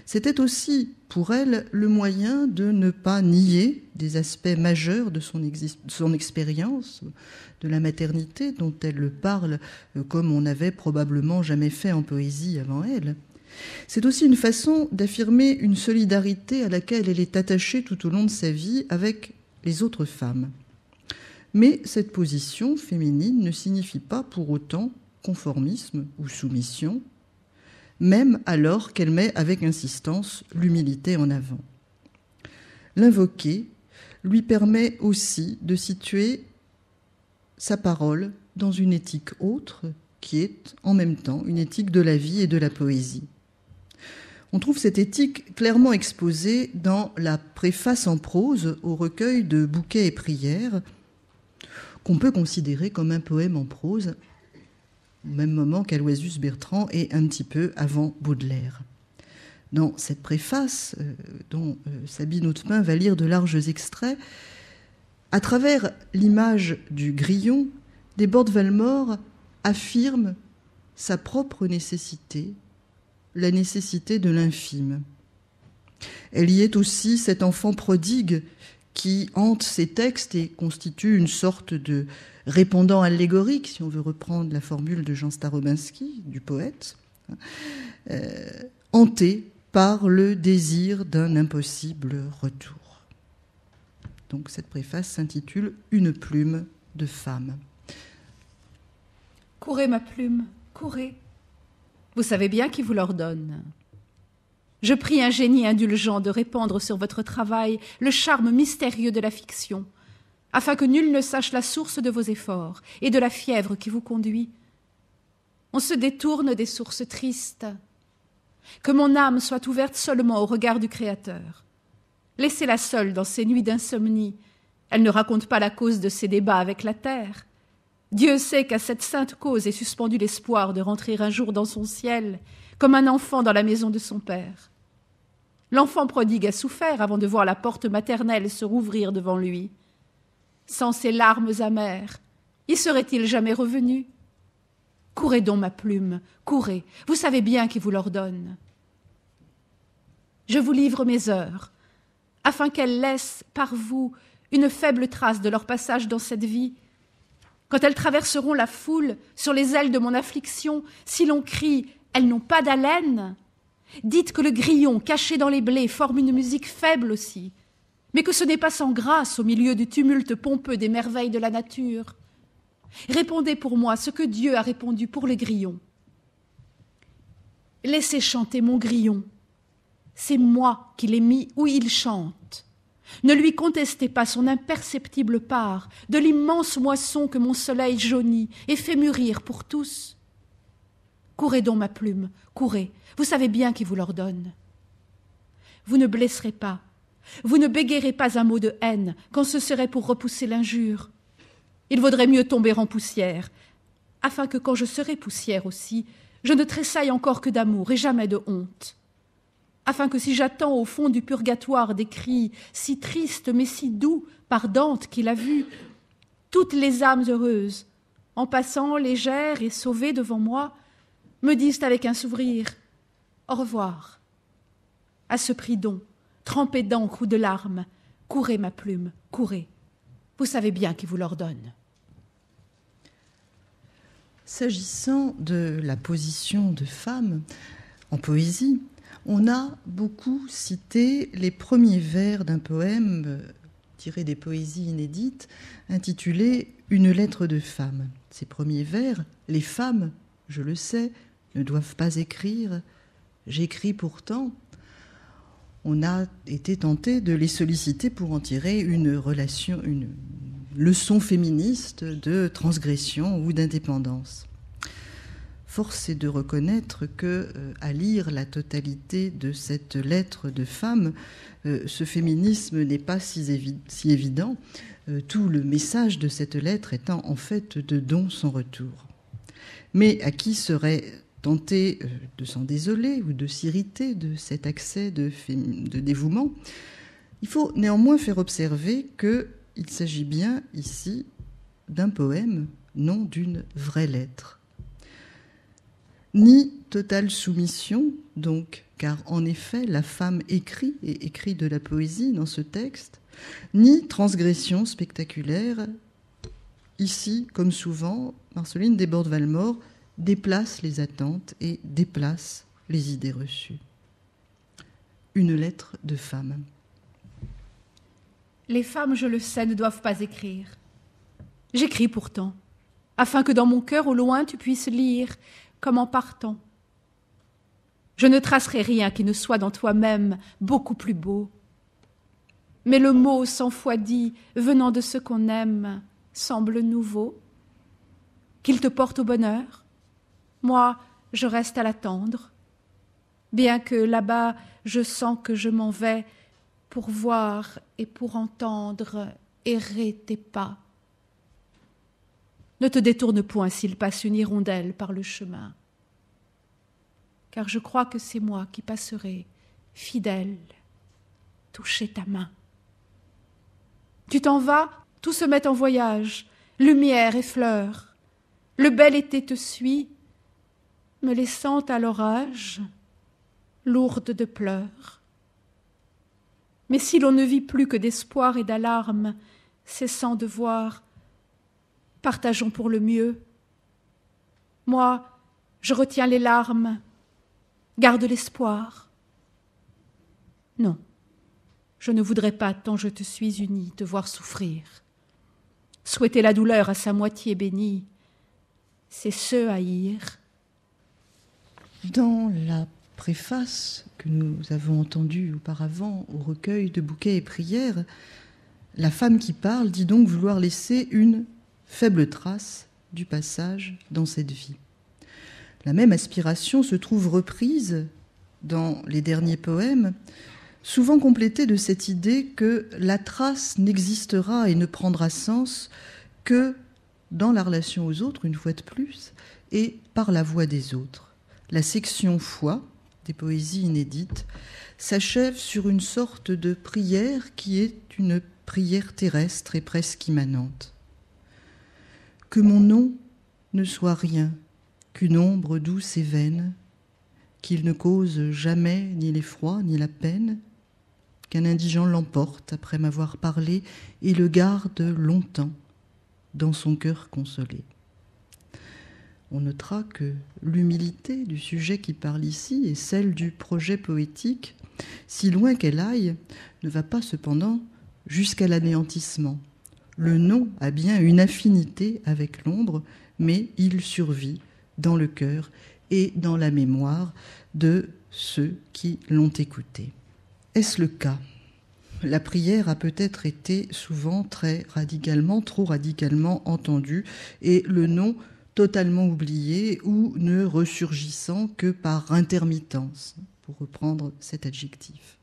C'était aussi pour elle le moyen de ne pas nier des aspects majeurs de son expérience, de la maternité dont elle parle comme on n'avait probablement jamais fait en poésie avant elle. C'est aussi une façon d'affirmer une solidarité à laquelle elle est attachée tout au long de sa vie avec les autres femmes. Mais cette position féminine ne signifie pas pour autant conformisme ou soumission, même alors qu'elle met avec insistance l'humilité en avant. L'invoquer lui permet aussi de situer sa parole dans une éthique autre, qui est en même temps une éthique de la vie et de la poésie. On trouve cette éthique clairement exposée dans la préface en prose au recueil de Bouquets et prières, qu'on peut considérer comme un poème en prose, au même moment qu'Aloysius Bertrand et un petit peu avant Baudelaire. Dans cette préface, dont Sabine Hautepin va lire de larges extraits, à travers l'image du grillon, Desbordes-Valmore affirme sa propre nécessité, la nécessité de l'infime. Elle y est aussi cet enfant prodigue qui hante ses textes et constitue une sorte de répondant allégorique, si on veut reprendre la formule de Jean Starobinski, du poète, hanté par le désir d'un impossible retour. Donc cette préface s'intitule « Une plume de femme ». Courez, ma plume, courez. Vous savez bien qui vous l'ordonne. Je prie un génie indulgent de répandre sur votre travail le charme mystérieux de la fiction, afin que nul ne sache la source de vos efforts et de la fièvre qui vous conduit. On se détourne des sources tristes. Que mon âme soit ouverte seulement au regard du Créateur. Laissez-la seule dans ses nuits d'insomnie. Elle ne raconte pas la cause de ses débats avec la terre. Dieu sait qu'à cette sainte cause est suspendu l'espoir de rentrer un jour dans son ciel, comme un enfant dans la maison de son père. L'enfant prodigue a souffert avant de voir la porte maternelle se rouvrir devant lui. Sans ses larmes amères, y serait-il jamais revenu ? Courez donc, ma plume, courez, vous savez bien qui vous l'ordonne. Je vous livre mes heures, afin qu'elles laissent, par vous, une faible trace de leur passage dans cette vie. Quand elles traverseront la foule sur les ailes de mon affliction, si l'on crie « elles n'ont pas d'haleine », dites que le grillon caché dans les blés forme une musique faible aussi, mais que ce n'est pas sans grâce au milieu du tumulte pompeux des merveilles de la nature. Répondez pour moi ce que Dieu a répondu pour le grillon. Laissez chanter mon grillon. C'est moi qui l'ai mis où il chante. Ne lui contestez pas son imperceptible part de l'immense moisson que mon soleil jaunit et fait mûrir pour tous. Courez donc, ma plume, courez, vous savez bien qui vous l'ordonne. Vous ne blesserez pas, vous ne bégayerez pas un mot de haine quand ce serait pour repousser l'injure. Il vaudrait mieux tomber en poussière, afin que quand je serai poussière aussi, je ne tressaille encore que d'amour et jamais de honte. Afin que si j'attends au fond du purgatoire des cris si tristes mais si doux par Dante qui l'a vu, toutes les âmes heureuses, en passant légères et sauvées devant moi, me disent avec un sourire « Au revoir ». À ce prix donc, trempé d'encre ou de larmes, courez ma plume, courez. Vous savez bien qui vous l'ordonne. S'agissant de la position de femme en poésie, On a beaucoup cité les premiers vers d'un poème tiré des poésies inédites intitulé « Une lettre de femme ». Ces premiers vers, les femmes, je le sais, ne doivent pas écrire, j'écris pourtant. On a été tenté de les solliciter pour en tirer une leçon féministe de transgression ou d'indépendance. Force est de reconnaître que, à lire la totalité de cette lettre de femme, ce féminisme n'est pas si évident, tout le message de cette lettre étant en fait de don sans retour. Mais à qui serait tenté de s'en désoler ou de s'irriter de cet accès de dévouement, il faut néanmoins faire observer qu'il s'agit bien ici d'un poème, non d'une vraie lettre. Ni totale soumission, donc, car en effet, la femme écrit et écrit de la poésie dans ce texte, ni transgression spectaculaire. Ici, comme souvent, Marceline Desbordes-Valmore déplace les attentes et déplace les idées reçues. Une lettre de femme. Les femmes, je le sais, ne doivent pas écrire. J'écris pourtant, afin que dans mon cœur, au loin, tu puisses lire comme en partant. Je ne tracerai rien qui ne soit dans toi-même beaucoup plus beau. Mais le mot 100 fois dit, venant de ce qu'on aime, semble nouveau. Qu'il te porte au bonheur. Moi, je reste à l'attendre. Bien que là-bas, je sens que je m'en vais pour voir et pour entendre errer tes pas. Ne te détourne point s'il passe une hirondelle par le chemin, car je crois que c'est moi qui passerai, fidèle, toucher ta main. Tu t'en vas, tout se met en voyage, lumière et fleurs. Le bel été te suit, me laissant à l'orage, lourde de pleurs. Mais si l'on ne vit plus que d'espoir et d'alarme, cessant de voir, partageons pour le mieux. Moi, je retiens les larmes, garde l'espoir. Non, je ne voudrais pas, tant je te suis unie, te voir souffrir. Souhaiter la douleur à sa moitié bénie, c'est se haïr. Dans la préface que nous avons entendue auparavant au recueil de bouquets et prières, la femme qui parle dit donc vouloir laisser une faible trace du passage dans cette vie. La même aspiration se trouve reprise dans les derniers poèmes, souvent complétée de cette idée que la trace n'existera et ne prendra sens que dans la relation aux autres, une fois de plus, et par la voix des autres. La section foi des poésies inédites s'achève sur une sorte de prière qui est une prière terrestre et presque immanente. Que mon nom ne soit rien qu'une ombre douce et vaine, qu'il ne cause jamais ni l'effroi ni la peine, qu'un indigent l'emporte après m'avoir parlé et le garde longtemps dans son cœur consolé. On notera que l'humilité du sujet qui parle ici et celle du projet poétique, si loin qu'elle aille, ne va pas cependant jusqu'à l'anéantissement. Le nom a bien une affinité avec l'ombre, mais il survit dans le cœur et dans la mémoire de ceux qui l'ont écouté. Est-ce le cas ? La prière a peut-être été souvent très radicalement, trop radicalement entendue, et le nom totalement oublié ou ne ressurgissant que par intermittence, pour reprendre cet adjectif.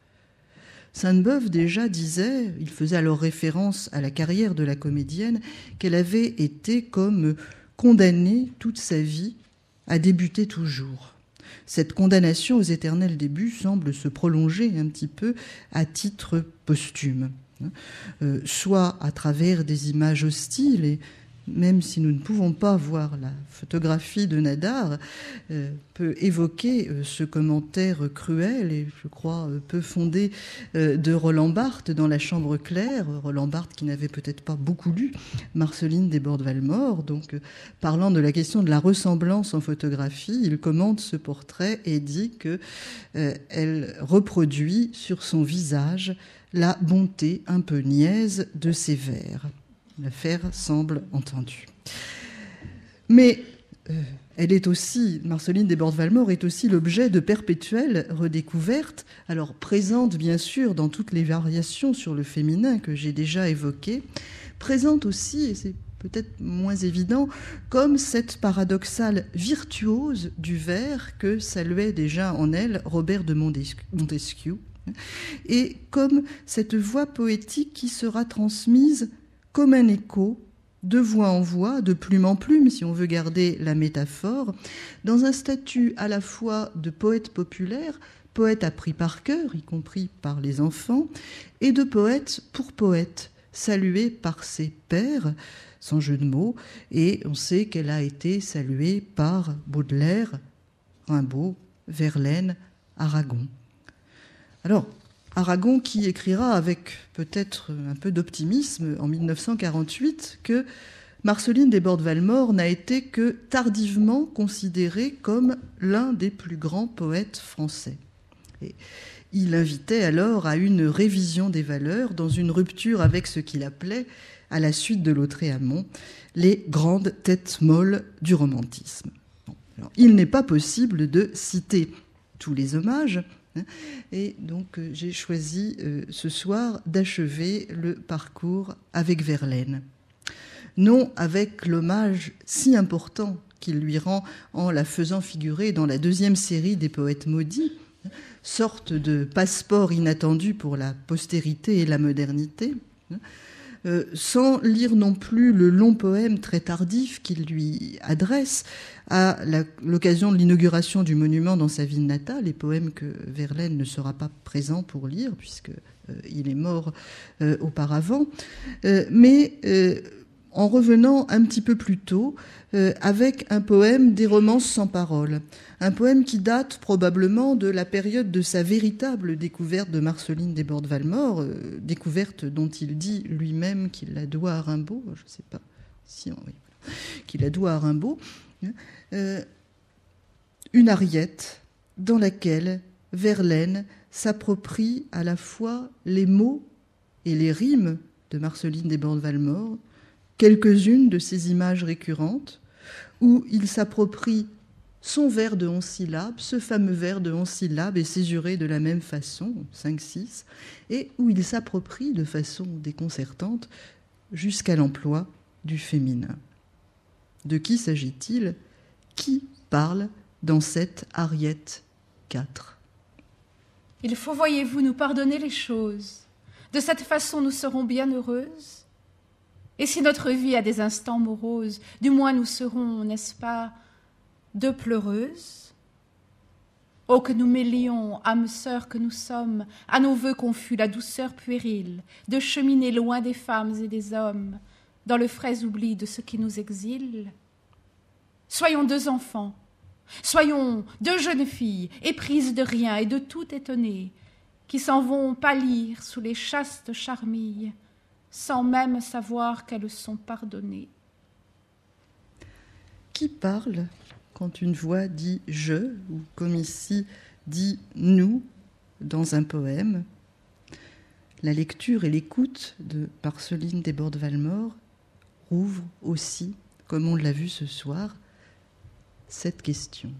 Sainte-Beuve déjà disait, il faisait alors référence à la carrière de la comédienne, qu'elle avait été comme condamnée toute sa vie à débuter toujours. Cette condamnation aux éternels débuts semble se prolonger un petit peu à titre posthume, soit à travers des images hostiles et même si nous ne pouvons pas voir la photographie de Nadar, peut évoquer ce commentaire cruel et, je crois, peu fondé de Roland Barthes dans La Chambre claire. Roland Barthes qui n'avait peut-être pas beaucoup lu Marceline Desbordes-Valmore. Donc, parlant de la question de la ressemblance en photographie, il commente ce portrait et dit qu'elle reproduit sur son visage la bonté un peu niaise de ses vers. L'affaire semble entendue. Mais elle est aussi, Marceline Desbordes-Valmore est aussi l'objet de perpétuelles redécouvertes, alors présente bien sûr dans toutes les variations sur le féminin que j'ai déjà évoquées, présente aussi, et c'est peut-être moins évident, comme cette paradoxale virtuose du vers que saluait déjà en elle Robert de Montesquieu, et comme cette voix poétique qui sera transmise comme un écho, de voix en voix, de plume en plume, si on veut garder la métaphore, dans un statut à la fois de poète populaire, poète appris par cœur, y compris par les enfants, et de poète pour poète, salué par ses pairs, sans jeu de mots, et on sait qu'elle a été saluée par Baudelaire, Rimbaud, Verlaine, Aragon. Alors, Aragon qui écrira avec peut-être un peu d'optimisme en 1948 que Marceline Desbordes-Valmore n'a été que tardivement considérée comme l'un des plus grands poètes français. Et il invitait alors à une révision des valeurs dans une rupture avec ce qu'il appelait, à la suite de Lautréamont, les grandes têtes molles du romantisme. Bon, alors, il n'est pas possible de citer tous les hommages, et donc j'ai choisi ce soir d'achever le parcours avec Verlaine. Non avec l'hommage si important qu'il lui rend en la faisant figurer dans la deuxième série des poètes maudits, sorte de passeport inattendu pour la postérité et la modernité, sans lire non plus le long poème très tardif qu'il lui adresse à l'occasion de l'inauguration du monument dans sa ville natale, les poèmes que Verlaine ne sera pas présent pour lire, puisqu'il est mort auparavant, mais en revenant un petit peu plus tôt, avec un poème des romances sans parole, un poème qui date probablement de la période de sa véritable découverte de Marceline Desbordes-Valmore, découverte dont il dit lui-même qu'il la doit à Rimbaud, je ne sais pas si oui, qu'il la doit à Rimbaud, une ariette dans laquelle Verlaine s'approprie à la fois les mots et les rimes de Marceline Desbordes-Valmore, quelques-unes de ces images récurrentes, où il s'approprie son vers de 11 syllabes, ce fameux vers de 11 syllabes est césuré de la même façon, 5-6, et où il s'approprie de façon déconcertante jusqu'à l'emploi du féminin. De qui s'agit-il ? Qui parle dans cette ariette 4 ? Il faut, voyez-vous, nous pardonner les choses. De cette façon, nous serons bien heureuses. Et si notre vie a des instants moroses, du moins nous serons, n'est-ce pas, deux pleureuses. Oh, que nous mêlions, âmes sœurs que nous sommes, à nos vœux confus la douceur puérile, de cheminer loin des femmes et des hommes, dans le frais oubli de ce qui nous exile. Soyons deux enfants, soyons deux jeunes filles, éprises de rien et de tout étonnées, qui s'en vont pâlir sous les chastes charmilles, sans même savoir qu'elles sont pardonnées. Qui parle quand une voix dit « je » ou comme ici dit « nous » dans un poème? La lecture et l'écoute de Marceline Desbordes-Valmore rouvrent aussi, comme on l'a vu ce soir, cette question.